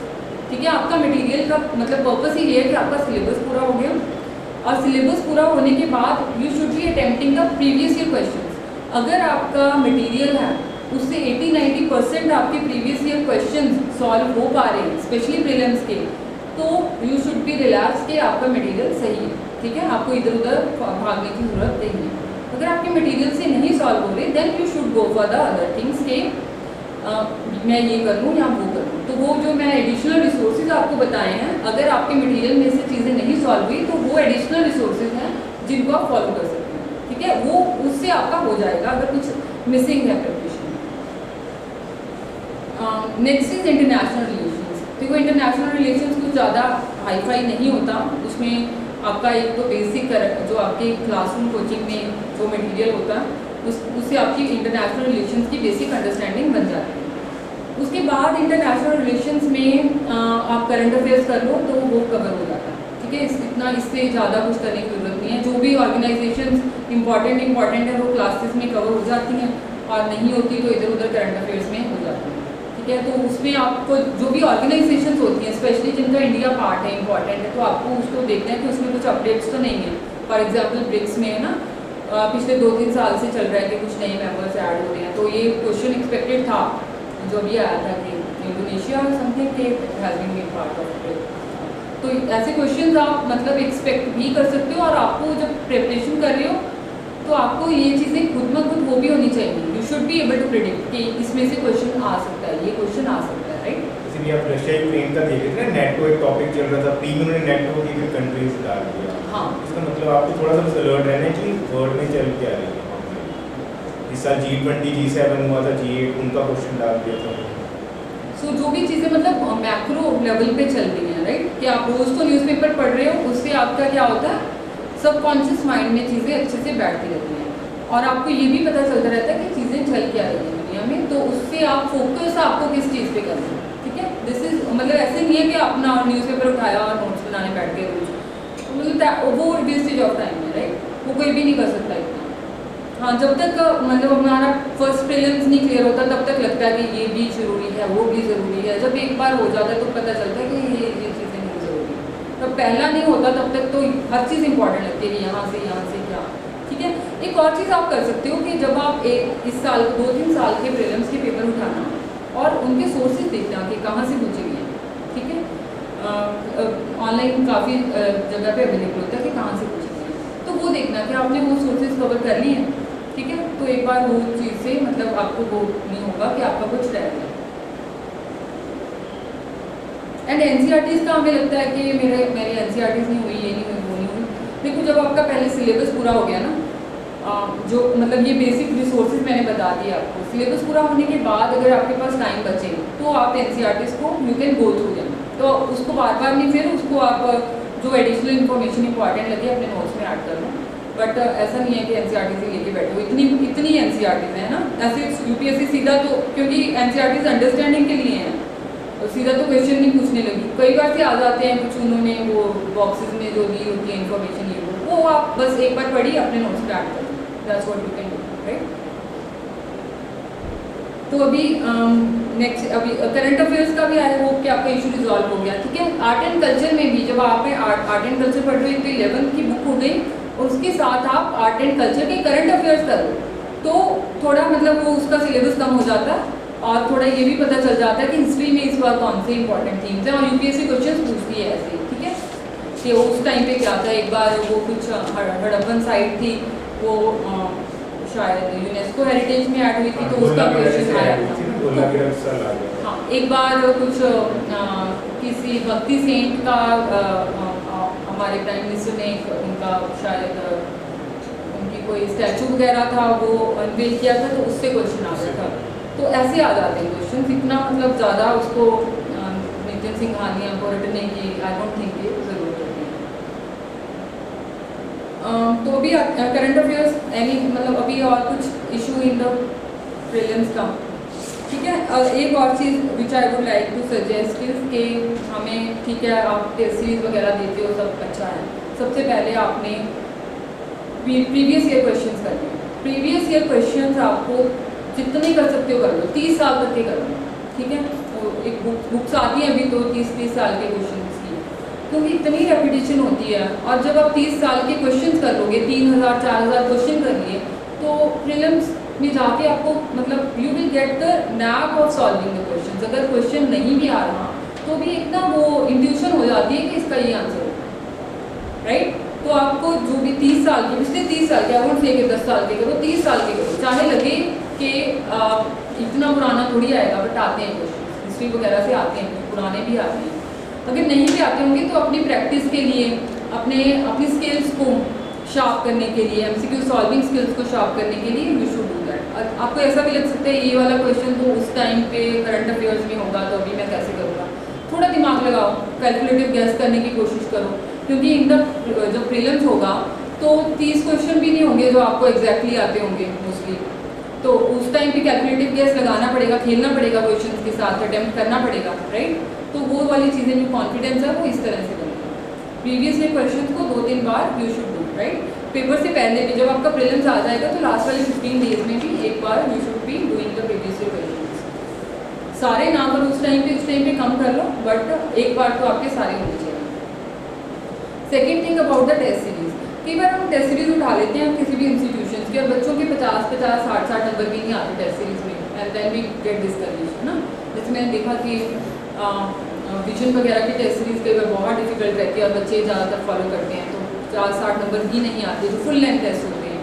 [SPEAKER 2] ठीक है, आपका मटेरियल का मतलब पर्पस ही ये है कि आपका सिलेबस पूरा हो गया, और सिलेबस पूरा होने के बाद you should B attempting the previous year questions. अगर आपका मटेरियल है उससे 80-90% आपके प्रीवियस ईयर क्वेश्चंस सॉल्व हो पा रहे हैं, स्पेशली प्रीलिम्स के, तो यू शुड बी रिलैक्स कि आपका मटेरियल सही है। ठीक है, आपको इधर उधर भागने की जरूरत नहीं है। अगर आपके मटेरियल से नहीं सॉल्व हो रहे, then you should go for the other things के मैं ये कर लूँ या वो कर लूँ। तो वो जो मैं एडिशनल रिसोर्सेज आपको बताए हैं, अगर आपके मटेरियल में से चीज़ें नहीं सॉल्व हुई तो वो एडिशनल रिसोर्सेज हैं जिनको आप फॉलो कर सकते हैं। ठीक है, वो उससे आपका हो जाएगा अगर कुछ मिसिंग है preparation. Next is international relations. देखो, इंटरनेशनल रिलेशंस कुछ ज़्यादा हाई फाई नहीं होता, उसमें आपका एक तो बेसिक जो आपके क्लासरूम कोचिंग में जो मटेरियल होता है उससे आपकी इंटरनेशनल रिलेशंस की बेसिक अंडरस्टैंडिंग बन जाती है। उसके बाद इंटरनेशनल रिलेशंस में आप करंट अफेयर्स कर लो तो वो कवर हो जाता है। ठीक है, इतना इससे ज़्यादा कुछ करने की जरूरत नहीं है। जो भी ऑर्गेनाइजेशंस इंपॉर्टेंट है वो क्लासेस में कवर हो जाती हैं, और नहीं होती तो इधर उधर करंट अफेयर्स में हो जाती हैं। ठीक है, तो उसमें आपको जो भी ऑर्गेनाइजेशंस होती हैं, स्पेशली जिनका इंडिया पार्ट है, इंपॉर्टेंट है, तो आपको उसको देखना है कि उसमें कुछ अपडेट्स तो नहीं है। फॉर एग्जाम्पल ब्रिक्स में है ना, पिछले 2-3 साल से चल रहा है कि कुछ नए मेंबर्स ऐड हो रहे हैं, तो ये क्वेश्चन एक्सपेक्टेड था जो भी आया था कि इंडोनेशिया और समथिंग के has been made part of it. तो ऐसे क्वेश्चंस आप मतलब एक्सपेक्ट भी कर सकते हो, और आपको जब प्रिपरेशन कर रहे हो तो आपको ये चीज़ें खुद ब खुद वो भी होनी चाहिए। You should be able to predict कि इसमें से क्वेश्चन आ सकता है, ये क्वेश्चन आ सकता है, राइट।
[SPEAKER 1] इसीलिए आप रशिया यूक्रेन का देख रहे थे, नेटो एक टॉपिक चल रहा था, प्री में उन्होंने नेटो की भी कंट्रीज डाल दिया।
[SPEAKER 2] हाँ,
[SPEAKER 1] इसका मतलब आपको थोड़ा सा बस अलर्ट रहना है कि वर्ल्ड में चल क्या रही है। इस साल G20 G7 हुआ था, G8 उनका क्वेश्चन डाल दिया था।
[SPEAKER 2] सो जो भी चीज़ें मतलब मैक्रो लेवल पे चल रही हैं, राइट, कि आप रोज़ तो न्यूज़पेपर पढ़ रहे हो, उससे आपका क्या होता है, सबकॉन्शियस माइंड में चीज़ें अच्छे से बैठती रहती हैं, और आपको ये भी पता चलता रहता है कि चीज़ें चल क्या रही हैं दुनिया में, तो उससे आप फोकस आपको किस चीज़ पे करना है। ठीक है, दिस इज मतलब ऐसे नहीं है कि अपना न्यूज़पेपर उठाया और नोट्स बनाने बैठ गए रोज, मतलब वो वेस्टेज ऑफ टाइम है, राइट, वो कोई भी नहीं कर सकता इतना। हाँ, जब तक मतलब हमारा फर्स्ट प्रीलिम्स नहीं क्लियर होता तब तक लगता है कि ये भी ज़रूरी है, वो भी ज़रूरी है। जब एक बार हो जाता है तो पता चलता है कि ये चीज़ें नहीं ज़रूरी। तब पहला नहीं होता तब तक तो हर चीज़ इंपॉर्टेंट लगती है, यहाँ से क्या। ठीक है, एक और चीज़ आप कर सकते हो कि जब आप इस साल 2-3 साल के प्रीलिम्स के पेपर उठाना और उनके सोर्सेज देखना कि कहाँ से पूछे गए हैं। ठीक है, ऑनलाइन काफ़ी जगह पे अवेलेबल होता है कि कहाँ से पूछे गए हैं, तो वो देखना कि आपने वो सोर्सेज कवर कर लिए हैं। ठीक है, तो एक बार वो चीज़ से मतलब आपको वो नहीं होगा कि आपका कुछ रह गया। एंड NCERTs का हमें लगता है कि मेरी NCERTs नहीं हुई, ये नहीं हुई, वो नहीं हुई। देखो, जब आपका पहले सिलेबस पूरा हो गया ना, जो मतलब ये बेसिक रिसोर्सेज मैंने बता दिए आपको, सिलेबस पूरा होने के बाद अगर आपके पास टाइम बचे तो आप NCERTs को you can go through them, तो उसको बार बार नहीं, फिर उसको आप जो एडिशनल इन्फॉर्मेशन इंपॉर्टेंट लगे अपने नोट्स में ऐड कर लो। बट ऐसा नहीं है कि NCERTs से लेके बैठे हो, इतनी NCERTs है ना। ऐसे UPSC सीधा तो, क्योंकि NCERTs अंडरस्टैंडिंग के लिए हैं, तो सीधा तो क्वेश्चन नहीं पूछने लगी। कई बार से आ जाते हैं कुछ, उन्होंने वो बॉक्सेस में जो दी होती है इन्फॉर्मेशन, ये वो आप बस एक बार पढ़िए, अपने नोट्स पे ऐड कर लो, that's what you can do. Right. तो अभी नेक्स्ट अभी करंट अफेयर्स का भी आई होप कि आपका इशू रिजॉल्व हो गया, ठीक है। आर्ट एंड कल्चर में भी जब आप आर्ट एंड कल्चर पढ़ रहे हो तो 11th की बुक हो गई और उसके साथ आप आर्ट एंड कल्चर के करंट अफेयर्स कर लो, तो थोड़ा मतलब वो उसका सिलेबस कम हो जाता है और थोड़ा ये भी पता चल जाता है कि हिस्ट्री में इस बार कौन से इंपॉर्टेंट थीम्स हैं और यूपीएससी क्वेश्चन पूछती है ऐसे, ठीक है। कि उस टाइम पे क्या था, एक बार वो कुछ हड़प्पन साइट थी, वो शायद यूनेस्को हेरिटेज में ऐड हुई थी, तो उसका क्वेश्चन आया था। हाँ, एक बार कुछ किसी भक्ति सेंट का हमारे प्राइम मिनिस्टर ने उनका शायद उनकी कोई स्टैचू वगैरह था वो अनवेल किया था, तो उससे क्वेश्चन आ गया था। तो ऐसे आ जाते हैं क्वेश्चन, इतना मतलब ज़्यादा उसको नितिन सिंघानिया को रटने की आई डोंट थिंक की ज़रूरत होती है। तो अभी करंट अफेयर्स एनी मतलब अभी और कुछ इशू इन द प्रीलिम्स का, ठीक है। एक और चीज़ which I would like to suggest is कि हमें, ठीक है, आप टेस्ट सीरीज वगैरह देते हो, सब अच्छा है। सबसे पहले आपने प्रीवियस ईयर क्वेश्चंस करने हैं। प्रीवियस ईयर क्वेश्चंस आपको जितने कर सकते हो कर लो, 30 साल तक के कर लो, ठीक है। तो एक बुक्स आती हैं अभी तो 30 साल के क्वेश्चंस की, क्योंकि इतनी रेपिटेशन होती है। और जब आप 30 साल के क्वेश्चंस कर लोगे, 3000 4000 क्वेश्चन कर लिए, तो प्रीलिम्स में जाके आपको मतलब you will get the NAAC of solving the questions. अगर क्वेश्चन नहीं भी आ रहा तो भी एक ना वो इंट्यूशन हो जाती है कि इसका ये आंसर होगा, राइट। तो आपको जो भी 30 साल के, पिछले 30 साल के, आप से 10 साल के करो, 30 साल के करो, चाहे लगे कि इतना पुराना थोड़ी आएगा, बट आते हैं क्वेश्चन, हिस्ट्री वगैरह से आते हैं, पुराने भी आते हैं। अगर नहीं भी आते होंगे तो अपनी प्रैक्टिस के लिए, अपनी स्किल्स को शार्प करने के लिए, एमसीक्यू सॉल्विंग स्किल्स को शार्प करने के लिए यू शुड डू दैट। आपको ऐसा भी लग सकता है ये वाला क्वेश्चन तो उस टाइम पे करंट अफेयर्स में होगा, तो अभी मैं कैसे करूँगा। थोड़ा दिमाग लगाओ, कैलकुलेटिव गैस करने की कोशिश करो, क्योंकि इन द जब प्रीलिम्स होगा तो 30 क्वेश्चन भी नहीं होंगे जो आपको एग्जैक्टली आते होंगे मोस्टली। तो उस टाइम पे कैलकुलेटिव गैस लगाना पड़ेगा, खेलना पड़ेगा क्वेश्चंस के साथ, अटेम्प्ट करना पड़ेगा, राइट। तो वो वाली चीज़ें जो कॉन्फिडेंस है वो इस तरह से बनेगा। प्रीवियस ईयर क्वेश्चंस को 2-3 बार you should do, right. Paper से पहले भी जब आपका प्रीलिम्स आ जाएगा तो लास्ट वाले 15 डेज में भी एक बार you should be doing the previous year questions. सारे ना करो उस टाइम पे कम कर लो, बट एक बार तो आपके सारे होने चाहिए। Second thing about the test series, कई बार हम टेस्ट सीरीज उठा लेते हैं किसी भी इंस्टीट्यूशन के, और बच्चों के 50-50 60-60 नंबर भी नहीं आते टेस्ट सीरीज में, and then we get discourage, है ना। जिसमें मैंने देखा कि विजन वगैरह की टेस्ट सीरीज कई बार बहुत डिफिकल्ट रहती है और बच्चे ज़्यादातर फॉलो करते हैं, तो 50-60 नंबर ही नहीं आते जो फुल लेंथ टेस्ट होते हैं।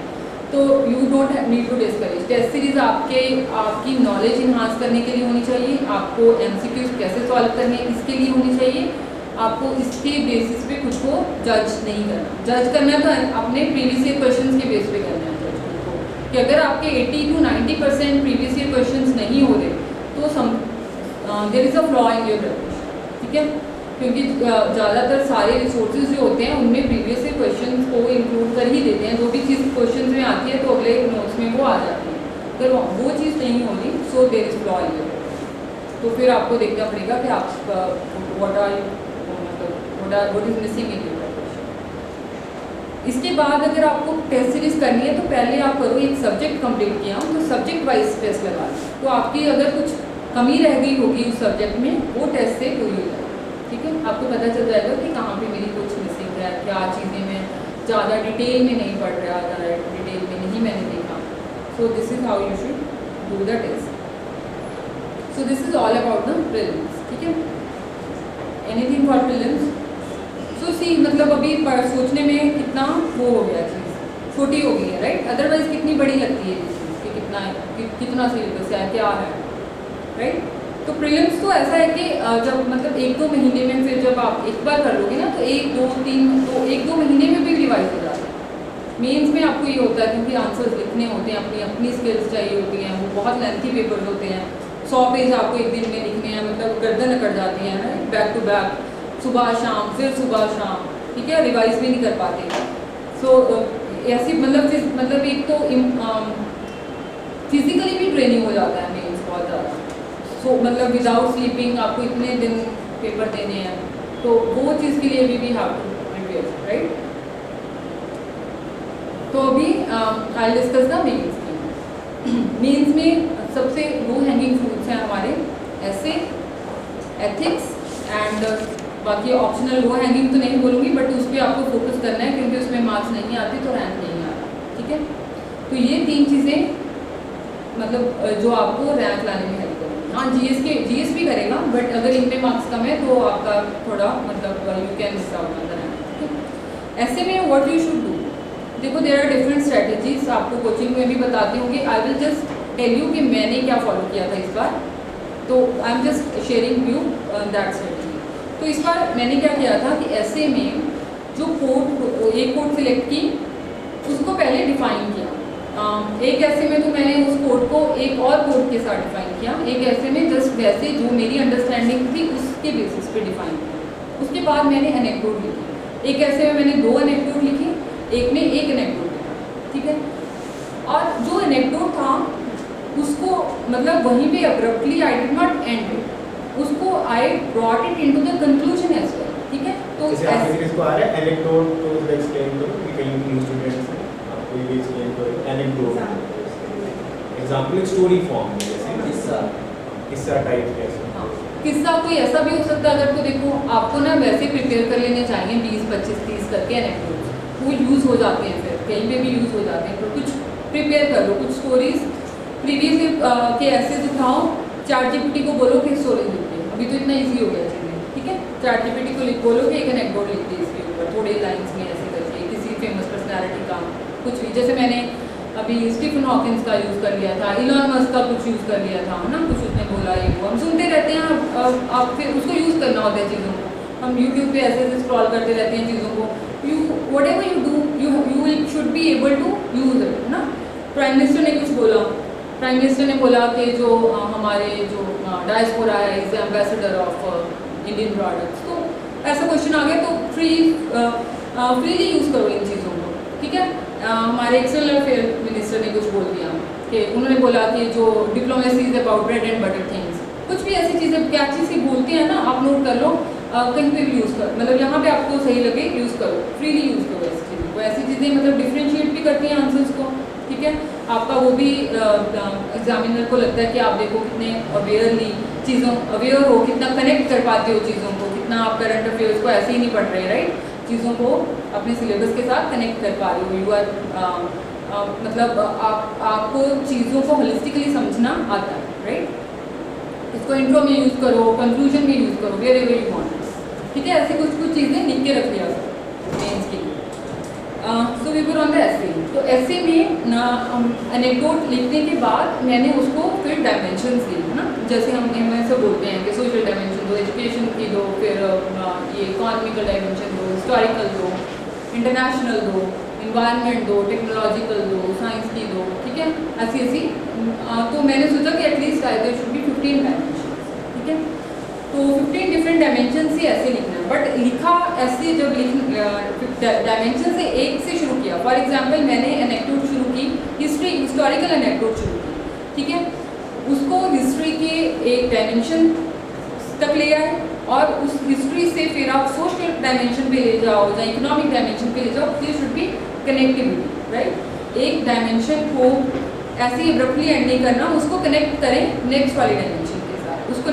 [SPEAKER 2] तो you don't need to discourage. Test series आपकी नॉलेज इन्हांस करने के लिए होनी चाहिए, आपको एमसीक्यूज कैसे सॉल्व करने इसके लिए होनी चाहिए। आपको इसके बेसिस पे खुद को जज नहीं करना। जज करना तो अपने प्रीवियस ईयर क्वेश्चंस के बेस पे करना है जज खुद को, कि अगर आपके 80 to 90% प्रीवियस ईयर क्वेश्चंस नहीं हो रहे तो there is a flaw in your preparation, ठीक है। क्योंकि ज़्यादातर सारे रिसोर्सेज जो होते हैं उनमें प्रीवियस ईयर क्वेश्चंस को इंक्लूड कर ही देते हैं। जो भी चीज़ क्वेश्चन में आती है तो अगले नोट्स में वो आ जाती है। अगर वो चीज़ नहीं होगी so there is flaw in your, तो फिर आपको देखना पड़ेगा कि आप what is missing in your preparation। इसके बाद अगर आपको टेस्ट सीरीज करनी है तो पहले आप करो, एक सब्जेक्ट कंप्लीट किया तो सब्जेक्ट वाइज टेस्ट लगा लो, तो आपकी अगर कुछ कमी रह गई होगी उस सब्जेक्ट में वो टेस्ट से पूरी हो जाएगी, ठीक है। आपको पता चल जाएगा कि कहाँ पे मेरी कुछ मिसिंग है, क्या चीज़ें मैं ज़्यादा डिटेल में नहीं पढ़ रहा, ज़्यादा डिटेल में नहीं मैंने देखा। So this is how you should do the test. So this is all about the prelims, ठीक है। Anything for prelims? So see मतलब अभी सोचने में कितना वो हो गया, चीज़ छोटी हो गई है, राइट। अदरवाइज कितनी बड़ी लगती है ये चीज़ कि कितना सिलेबस है, क्या है, राइट। तो प्रीलिम्स तो ऐसा है कि जब मतलब 1-2 महीने में, फिर जब आप एक बार कर लोगे ना तो 1-2 महीने में भी रिवाइज हो जाता है। मेंस में आपको ये होता है क्योंकि आंसर्स लिखने होते हैं, अपनी स्किल्स चाहिए होती हैं, वो बहुत लेंथी पेपर्स होते हैं, 100 पेज आपको एक दिन में लिखने हैं, मतलब गर्दन अकड़ जाती है, राइट। बैक टू बैक सुबह शाम, फिर सुबह शाम, ठीक है, रिवाइज भी नहीं कर पाते। सो ऐसी मतलब एक तो फिजिकली भी ट्रेनिंग हो जाता है मेंस बहुत ज़्यादा। सो मतलब विदाउट स्लीपिंग आपको इतने दिन पेपर देने हैं, तो वो चीज़ के लिए भी हैव टू प्रिपेयर, राइट। तो अभी I discuss the mains. Mains में सबसे लो हैंगिंग फ्रूट्स हैं हमारे ऐसे, एथिक्स एंड बाकी ऑप्शनल लो हैंगिंग तो नहीं बोलूँगी, बट उस पर आपको फोकस करना है क्योंकि उसमें मार्क्स नहीं आते तो रैंक नहीं आता, ठीक है। तो ये 3 चीज़ें मतलब जो आपको रैंक लाने में हेल्प करेंगी। हाँ, जीएस भी करेगा, बट अगर इनमें मार्क्स कम है तो आपका थोड़ा मतलब you can miss out on the rank, ठीक है। ऐसे में व्हाट यू शुड डू, देखो देयर आर डिफरेंट स्ट्रैटेजीज, आपको कोचिंग में भी बताते होंगे। I will just tell you कि मैंने क्या फॉलो किया था इस बार, तो I am just sharing you that strategy. तो इस बार मैंने क्या किया था कि ऐसे में जो एक कोड सिलेक्ट की, उसको पहले डिफाइन किया। एक ऐसे में तो मैंने उस कोड को एक और कोड के साथ डिफाइन किया, एक ऐसे में जस्ट वैसे जो मेरी अंडरस्टैंडिंग थी उसके बेसिस पे डिफाइन किया। उसके बाद मैंने एनेक्डोट लिखी, एक ऐसे में मैंने 2 एनेक्डोट लिखी, एक में 1 एनेक्डोट लिखा, ठीक है। और जो एनेक्डोट था उसको मतलब वहीं पे abruptly I did not end it, उसको I brought it into the conclusion as well, ठीक है। तो
[SPEAKER 1] जैसे आप किसी को आ रहा है एनेक्डोट तो एक्सप्लेन करो कि कहीं न्यू स्टूडेंट्स हैं, आपको ये एक्सप्लेन करो एनेक्डोट एग्जांपल एक स्टोरी फॉर्म में, जैसे किस्सा टाइप कैसे।
[SPEAKER 2] हाँ, किस्सा कोई ऐसा भी हो सकता है, अगर तो देखो आपको ना वैसे प्रिपेयर कर लेने चाहिए 20 25 30 करके एनेक्डोट्स, वो यूज़ हो जाते हैं, फिर कहीं पे भी यूज़ हो जाते हैं। तो कुछ प्रिपेयर कर लो, कुछ स्टोरीज प्रीवियस के ऐसे उठाओ, चैट जीपीटी को बोलो कि स्टोरी लिखते हैं, अभी तो इतना ईजी हो गया चीज़ें, ठीक है। चैट जीपीटी को बोलो कि एक एनेक्डोट लिखते हैं इसके ऊपर थोड़े लाइन्स में ऐसे करके, किसी फेमस पर्सनैलिटी का कुछ भी। जैसे मैंने अभी स्टीफन हॉकिंस का यूज़ कर लिया था, इलॉन मस्क का कुछ यूज़ कर लिया था, है ना, कुछ उसने बोला, ये वो हम सुनते रहते हैं। आप फिर उसको यूज़ करना होता है चीज़ों को, हम यूट्यूब पे ऐसे स्क्रॉल करते रहते हैं चीज़ों को। Whatever you do you will should be able to use it, है ना। प्राइम मिनिस्टर ने कुछ बोला, प्राइम मिनिस्टर ने बोला कि जो हमारे जो डायस्पोरा है is ambassador of Indian products, तो ऐसा क्वेश्चन आ गया तो फ्रीली यूज़ करो इन चीज़ों को, ठीक है। हमारे एक्सटर्नल अफेयर मिनिस्टर ने कुछ बोल दिया कि उन्होंने बोला कि जो diplomacy is about bread and butter things, कुछ भी ऐसी चीज़ें क्या चीज़ बोलते हैं ना, आप नोट कर लो, कहीं पे भी यूज़ करो, मतलब यहाँ पे आपको सही लगे यूज़ करो, फ्रीली यूज़ करो ऐसी चीज़ों को। ऐसी चीज़ें मतलब डिफ्रेंशिएट भी करती हैं आंसर्स को, ठीक है। आपका वो भी एग्जामिनर को लगता है कि आप देखो कितने अवेयर हो, कितना कनेक्ट कर पाते हो चीज़ों को, कितना आप करंट अफेयर्स को ऐसे ही नहीं पढ़ रहे, राइट, चीज़ों को अपने सिलेबस के साथ कनेक्ट कर पा रहे हो, यू आर मतलब आपको चीज़ों को होलिस्टिकली समझना आता है, राइट। इसको इंट्रो में यूज़ करो, कंक्लूजन में यूज़ करो, वेयर एवर यू वांट, ठीक है। ऐसी कुछ चीज़ें लिख के रख लिया मेंस के लिए। So we were on the essay. तो एसे में एनेक्डोट लिखने के बाद मैंने उसको फिर डायमेंशंस दी, है ना, जैसे हम ऐसे बोलते हैं कि सोशल डायमेंशन दो, एजुकेशन की दो, फिर ये इकोनॉमिकल डायमेंशन दो, हिस्टोरिकल दो, इंटरनेशनल दो, इन्वायरमेंट दो, टेक्नोलॉजिकल दो, साइंस की दो, ठीक है, ऐसी तो मैंने सोचा कि at least there should be 15 dimension, ठीक है। तो 15 डिफरेंट डायमेंशन से ऐसे लिखना है, बट लिखा ऐसे जब डायमेंशन से एक से शुरू किया। फॉर एग्जांपल मैंने एनेक्डोट शुरू की, हिस्टोरिकल एनेक्डोट शुरू की, ठीक है, उसको हिस्ट्री के एक डायमेंशन तक ले आए और उस हिस्ट्री से फिर आप सोशल डायमेंशन पे ले जाओ या इकोनॉमिक डायमेंशन पे ले जाओ, this should be connectivity, right. एक डायमेंशन को ऐसे ही अब्रप्टली एंड नहीं करना, उसको कनेक्ट करें नेक्स्ट वाली डायमेंशन के साथ, उसको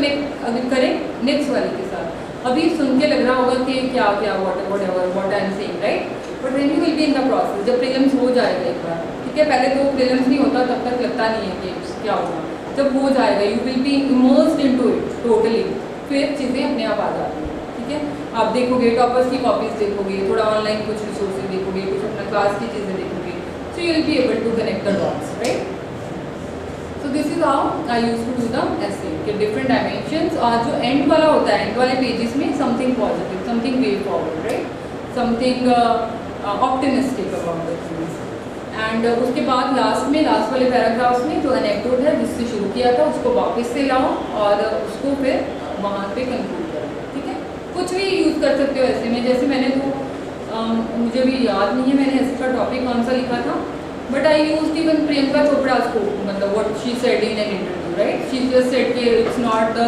[SPEAKER 2] करें नेक्स्ट वाली के साथ। अभी सुन के लग रहा होगा कि क्या क्या what I am saying, right, but when you will be in the process, जब प्रीलिम्स हो जाएगा एक बार, ठीक है, पहले तो प्रीलिम्स नहीं होता तब तक लगता नहीं है कि क्या होगा, जब हो जाएगा you will B immersed into it totally, फिर चीज़ें अपने आप आ जाती हैं, ठीक है। आप देखोगे टॉपर्स की कॉपीज देखोगे, थोड़ा ऑनलाइन कुछ रिसोर्सेज देखोगे, कुछ अपना क्लास की चीज़ें देखोगे, so you will be able to connect the dots, right. So this is how I use to do the essay के डिफरेंट डायमेंशंस। और जो एंड वाला होता है, एंड वाले पेजेस में something positive, something way forward, right, something optimistic about the things. And उसके बाद लास्ट वाले पैराग्राफ्स में जो एनेक्डोट है जिससे शुरू किया था उसको वापस से लाओ और उसको फिर वहाँ पे कंक्लूड करो, ठीक है। कुछ भी यूज़ कर सकते हो ऐसे में, जैसे मैंने तो मुझे भी याद नहीं है मैंने ऐसे का टॉपिक कौन सा लिखा था, but I used even Priyanka Chopra's quote, मतलब what she said in an interview, right, she just said कि it's not the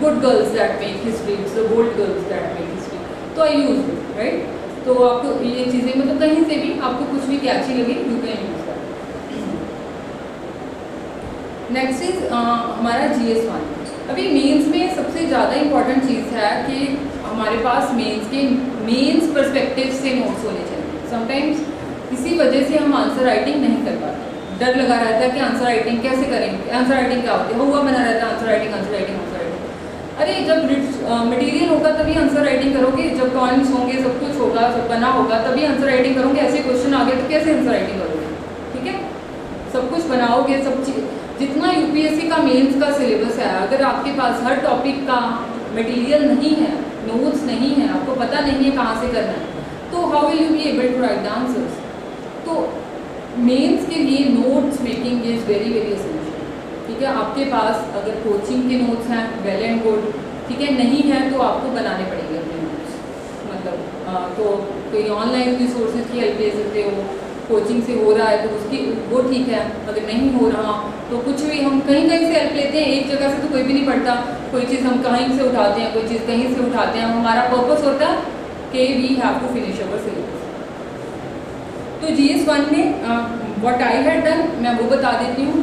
[SPEAKER 2] good girls that make history, it's the bold girls that make history, तो आई यूज्ड इट, राइट। तो आपको ये चीज़ें मतलब कहीं से भी आपको कुछ भी कैची लगे you can use that. Next is हमारा GS1। अभी मेंस में सबसे ज़्यादा इम्पॉर्टेंट चीज़ है कि हमारे पास मेंस पर्सपेक्टिव से नोट्स होने चाहिए। समटाइम्स किसी वजह से हम आंसर राइटिंग नहीं कर पाते, डर लगा रहता है कि आंसर राइटिंग कैसे करेंगे, आंसर राइटिंग क्या होती है, हुआ बना रहता है आंसर राइटिंग। अरे जब मटेरियल होगा तभी आंसर राइटिंग करोगे, जब पॉइंट्स होंगे, सब कुछ होगा, सब बना होगा, तभी आंसर राइटिंग करोगे। ऐसे क्वेश्चन आ गए तो कैसे आंसर राइटिंग करोगे? ठीक है, सब कुछ बनाओगे, सब चीज जितना यूपीएससी का मेंस का सिलेबस है, अगर आपके पास हर टॉपिक का मटेरियल नहीं है, नोट्स नहीं है, आपको पता नहीं है कहाँ से करना है, तो how will you be able to write the answers? तो मेंस के लिए notes making is very very essential. ठीक है, आपके पास अगर कोचिंग के नोट्स हैं, वेल एंड गुड, ठीक है, नहीं है तो आपको बनाने पड़ेंगे अपने नोट्स। मतलब तो कोई ऑनलाइन रिसोर्सेज की हेल्प ले सकते हो, कोचिंग से हो रहा है तो उसकी वो ठीक है, अगर नहीं हो रहा तो कुछ भी हम कहीं से हेल्प लेते हैं। एक जगह से तो कोई भी नहीं पढ़ता, कोई चीज़ हम कहीं से उठाते हैं, कोई चीज़ कहीं से उठाते हैं। हमारा पर्पस होता है कि we have to finish our syllabus. तो GS1 में व्हाट आई हैड डन मैं वो बता देती हूँ,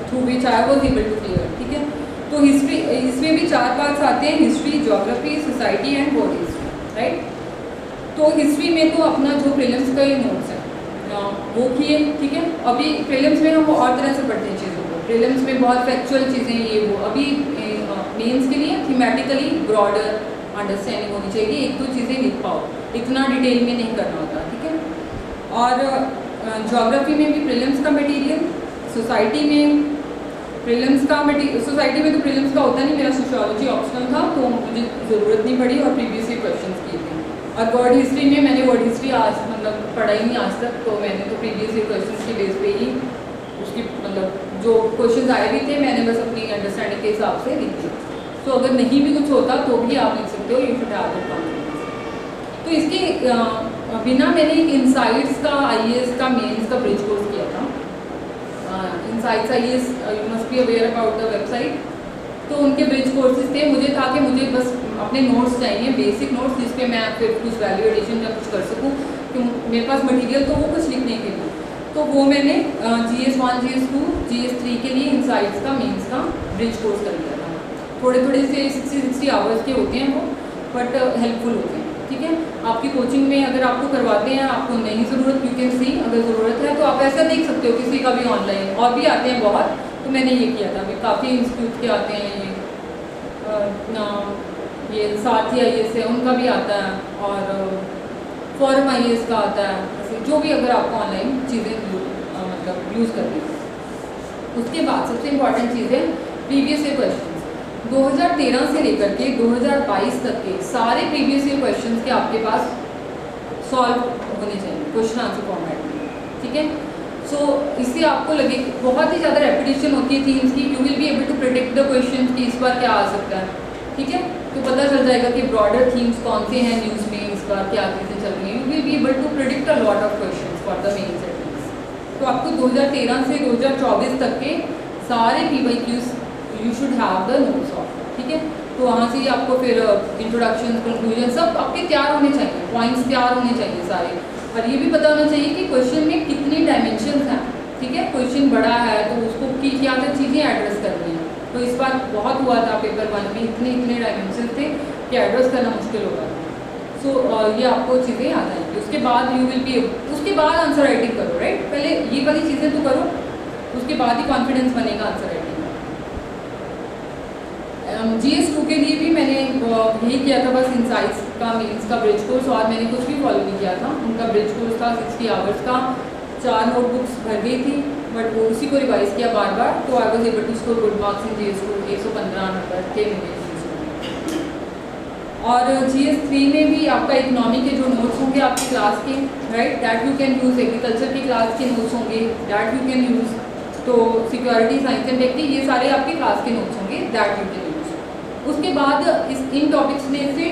[SPEAKER 2] through which I was able to clear. ठीक है, तो हिस्ट्री, इसमें भी 4 पार्ट्स आते हैं, history, geography, society and world history, right. तो हिस्ट्री में तो अपना जो प्रीलिम्स का ये नोट्स है वो किए। ठीक है, अभी प्रीलिम्स में हम और तरह से पढ़ते हैं चीज़ों को, प्रीलिम्स में बहुत फैक्चुअल चीज़ें ये वो, अभी मेंस के लिए थीमेटिकली ब्रॉडर अंडरस्टैंडिंग होनी चाहिए, एक दो चीज़ें लिख पाओ, इतना डिटेल में नहीं करना होता। ठीक है, और ज्योग्राफी में भी प्रीलिम्स का मटेरियल, सोसाइटी में प्रीलिम्स का मटेरियल, सोसाइटी में तो प्रीलिम्स का होता नहीं, मेरा सोशियोलॉजी ऑप्शनल था तो मुझे ज़रूरत नहीं पड़ी और प्रीवियस ईयर क्वेश्चंस किए थे। और वर्ड हिस्ट्री में मैंने वर्ड हिस्ट्री आज मतलब पढ़ा ही नहीं आज तक, तो मैंने तो प्रीवियस ईयर क्वेश्चंस के बेस पे ही उसकी मतलब जो क्वेश्चंस आए भी थे मैंने बस अपनी अंडरस्टैंडिंग के हिसाब से लिख दिया। तो अगर नहीं भी कुछ होता तो भी आप लिख सकते हो, you should have that confidence. तो इसके बिना मैंने एक इनसाइट्स का IAS का मेंस का ब्रिज कोर्स किया था। Insights IAS, you must be aware about the website. तो उनके ब्रिज कोर्सेज थे, मुझे था कि मुझे बस अपने नोट्स चाहिए, बेसिक नोट्स, जिस पे मैं फिर कुछ वैल्यू एडिशन या कुछ कर सकूँ, कि मेरे पास मटेरियल तो वो कुछ लिखने के लिए। तो वो मैंने GS1, GS2, GS3 के लिए इनसाइट्स का मेंस का ब्रिज कोर्स कर लिया था। थोड़े से 60 आवर्स के होते हैं वो, बट हेल्पफुल होते हैं। ठीक है, आपकी कोचिंग में अगर आपको करवाते हैं, आपको नहीं ज़रूरत, यू कैन सी, अगर ज़रूरत है तो आप ऐसा देख सकते हो किसी का भी ऑनलाइन, और भी आते हैं बहुत। तो मैंने ये किया था, अभी काफ़ी इंस्टीट्यूट के आते हैं, ये साथी IAS है उनका भी आता है, और फॉरम IAS का आता है, ऐसे जो भी अगर आपको ऑनलाइन चीज़ें मतलब यूज़ करनी है। उसके बाद सबसे इम्पॉर्टेंट चीज़ है प्रीवियस ईयर क्वेश्चन। 2013 से लेकर के 2022 तक के सारे प्रीवियस ईयर क्वेश्चंस के आपके पास सॉल्व होने चाहिए क्वेश्चन आंसर फॉर्मेट में। ठीक है, सो इससे आपको लगे बहुत ही ज़्यादा रेपिटेशन होती है थीम्स की, you will be able to predict the question कि इस बार क्या आ सकता है। ठीक है, तो पता चल जाएगा कि ब्रॉडर थीम्स कौन से हैं न्यूज़ में, इस बार क्या चीज़ें चल रही हैं, you will be able to predict a lot of question for the main settings. तो आपको 2013 से 2024 तक के सारे PYQs you should have the notes of. ठीक है, तो वहाँ से ही आपको फिर इंट्रोडक्शन, कंक्लूजन सब आपके तैयार होने चाहिए, पॉइंट्स तैयार होने चाहिए सारे, और ये भी पता होना चाहिए कि क्वेश्चन में कितनी डायमेंशन हैं। ठीक है, क्वेश्चन बड़ा है तो उसको की क्या क्या चीज़ें एड्रेस करनी है। तो इस बार बहुत हुआ था पेपर 1 में, इतने डायमेंशन थे कि एड्रेस करना मुश्किल होगा। सो ये आपको चीज़ें याद आएंगी। उसके बाद यू विल बी, उसके बाद आंसर राइटिंग करो, राइट। पहले ये वाली चीज़ें तो करो, उसके बाद ही कॉन्फिडेंस बनेगा आंसर राइटिंग। GS2 के लिए भी मैंने यही किया था, बस इनसाइट्स का मेंस का ब्रिज कोर्स, और मैंने कुछ भी फॉलो नहीं किया था। उनका ब्रिज कोर्स था 60 आवर्स का, 4 नोटबुक्स भर गई थी, बट वो उसी को रिवाइज किया बार बार, तो I was able to score good marks in GS2, 115 number थे मेरे GS2। और GS3 में भी आपका इकोनॉमी के जो नोट्स होंगे आपकी क्लास के, right, that you can use, agriculture की क्लास के नोट्स होंगे दैट यू कैन यूज़, तो सिक्योरिटी, साइंस एंड टेक्निक, ये सारे आपकी क्लास के नोट्स होंगे दैट यू कैन यूज़। उसके बाद इन टॉपिक्स में से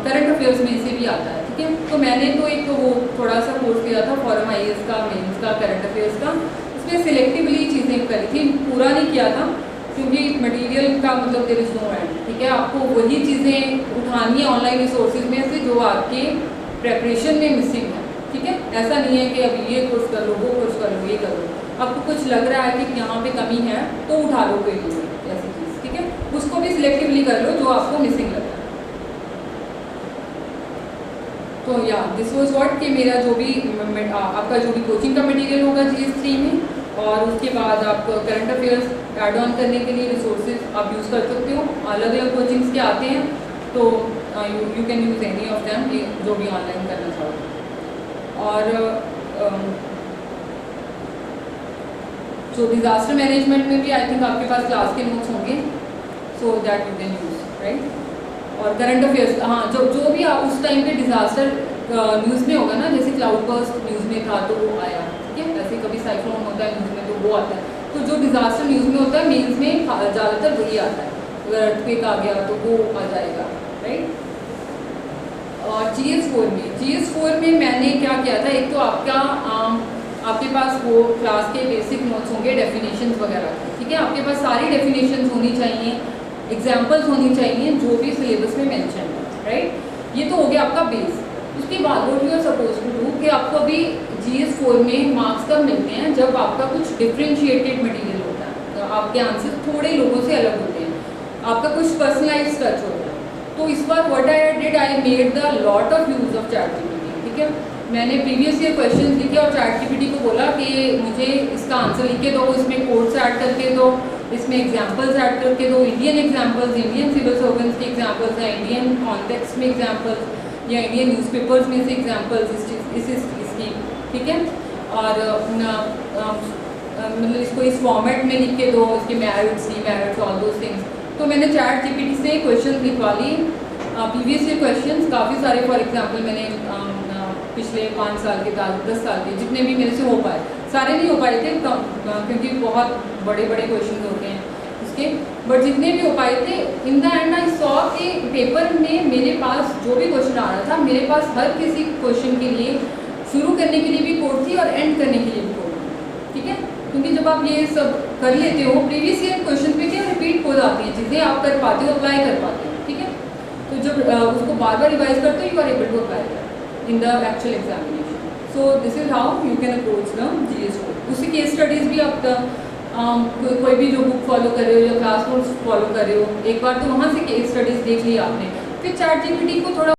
[SPEAKER 2] करंट अफेयर्स में से भी आता है। ठीक है, तो मैंने तो एक वो थोड़ा सा कोर्स किया था फॉरम IAS का, मेंस का, करंट अफेयर्स का, उसमें सिलेक्टिवली चीज़ें करी थी, पूरा नहीं किया था क्योंकि मटेरियल का मतलब देयर इज नो एंड। ठीक है, आपको वही चीज़ें उठानी है ऑनलाइन रिसोर्सेज में से जो आपके प्रेपरेशन में मिसिंग है। ठीक है, ऐसा नहीं है कि अभी ये कोर्स कर लो, वो कोर्स कर लो, ये कर लो, आपको कुछ लग रहा है कि यहाँ पे कमी है तो उठा लो कोई भी ऐसी चीज़, ठीक है, उसको भी सिलेक्टिवली कर लो जो आपको मिसिंग लग रहा है। तो या दिस वाज व्हाट कि मेरा जो भी आपका जो भी कोचिंग का मटेरियल होगा GS3 में, और उसके बाद आप करंट अफेयर्स ऐड ऑन करने के लिए रिसोर्सेज आप यूज़ कर सकते हो। अलग अलग कोचिंग्स के आते हैं तो you can use any of them, जो भी ऑनलाइन करना चाहो। और जो डिज़ास्टर मैनेजमेंट में भी आई थिंक आपके पास क्लास के नोट्स होंगे, so that you can use, right. और करंट अफेयर्स, हाँ, जो भी आप उस टाइम पे डिज़ास्टर न्यूज़ में होगा ना, जैसे क्लाउड बर्स्ट न्यूज़ में था तो वो आया, ठीक है, वैसे कभी साइक्लोन होता है न्यूज़ में तो वो आता है। तो जो डिज़ास्टर न्यूज़ में होता है मेन्स में ज़्यादातर वही आता है, अगर अर्थक्वेक आ गया तो वो आ जाएगा, राइट। और GS4 में मैंने क्या किया था, एक तो आपके पास वो क्लास के बेसिक नोट्स होंगे, डेफिनेशंस वगैरह, ठीक है, आपके पास सारी डेफिनेशंस होनी चाहिए, एग्जाम्पल्स होनी चाहिए जो भी सिलेबस में मेंशन है, राइट। ये तो हो गया आपका बेस। उसके बाद what you are suppose to do कि आपको अभी GS4 में मार्क्स कब मिलते हैं, जब आपका कुछ डिफ्रेंशिएटेड मटेरियल होता है, तो आपके आंसर थोड़े लोगों से अलग होते हैं, आपका कुछ पर्सनलाइज टच होता है। तो इस बार what I did, I made the lot of use of ChatGPT, ठीक है। मैंने प्रीवियस ईयर क्वेश्चन लिखे और ChatGPT को बोला कि मुझे इसका आंसर लिख के दो, इसमें कोड्स ऐड करके दो, इसमें एग्जाम्पल्स ऐड करके दो, Indian examples, Indian civil servants के एग्जाम्पल्स हैं, इंडियन कॉन्टेक्स्ट में एग्जाम्पल्स या इंडियन न्यूज़पेपर्स में से एग्जाम्पल्स इसकी, ठीक है। और मतलब इसको इस फॉर्मेट में लिख के दो, इसके मेरिट्स ऑल दोज थिंग्स। तो मैंने ChatGPT से क्वेश्चन लिखवा लिए, प्रीवियस ईयर क्वेश्चंस काफ़ी सारे, फॉर एग्जांपल मैंने पिछले 5 साल के 10 साल के जितने भी मेरे से हो पाए, सारे नहीं हो पाए थे क्योंकि बहुत बड़े बड़े क्वेश्चन होते हैं उसके, बट जितने भी हो पाए थे, इन द एंड आई सॉ कि पेपर में मेरे पास जो भी क्वेश्चन आ रहा था, मेरे पास हर किसी क्वेश्चन के लिए शुरू करने के लिए भी कोड थी और एंड करने के लिए भी कोड थी, ठीक है। क्योंकि जब आप ये सब कर लेते हो, प्रीवियस ईयर क्वेश्चन पे क्या रिपीट हो जाती हैं चीज़ें, आप कर पाते हो, अप्लाई कर पाते हो, ठीक है। तो जब उसको बार बार रिवाइज करते हो, you are able to apply in the actual examination. So this is how you can approach the GS4। उससे केस स्टडीज़ भी आप कोई भी जो बुक फॉलो कर रहे हो या क्लास नोट्स फॉलो कर रहे हो, एक बार तो वहाँ से केस स्टडीज़ देख लिया आपने, फिर ChatGPT को थोड़ा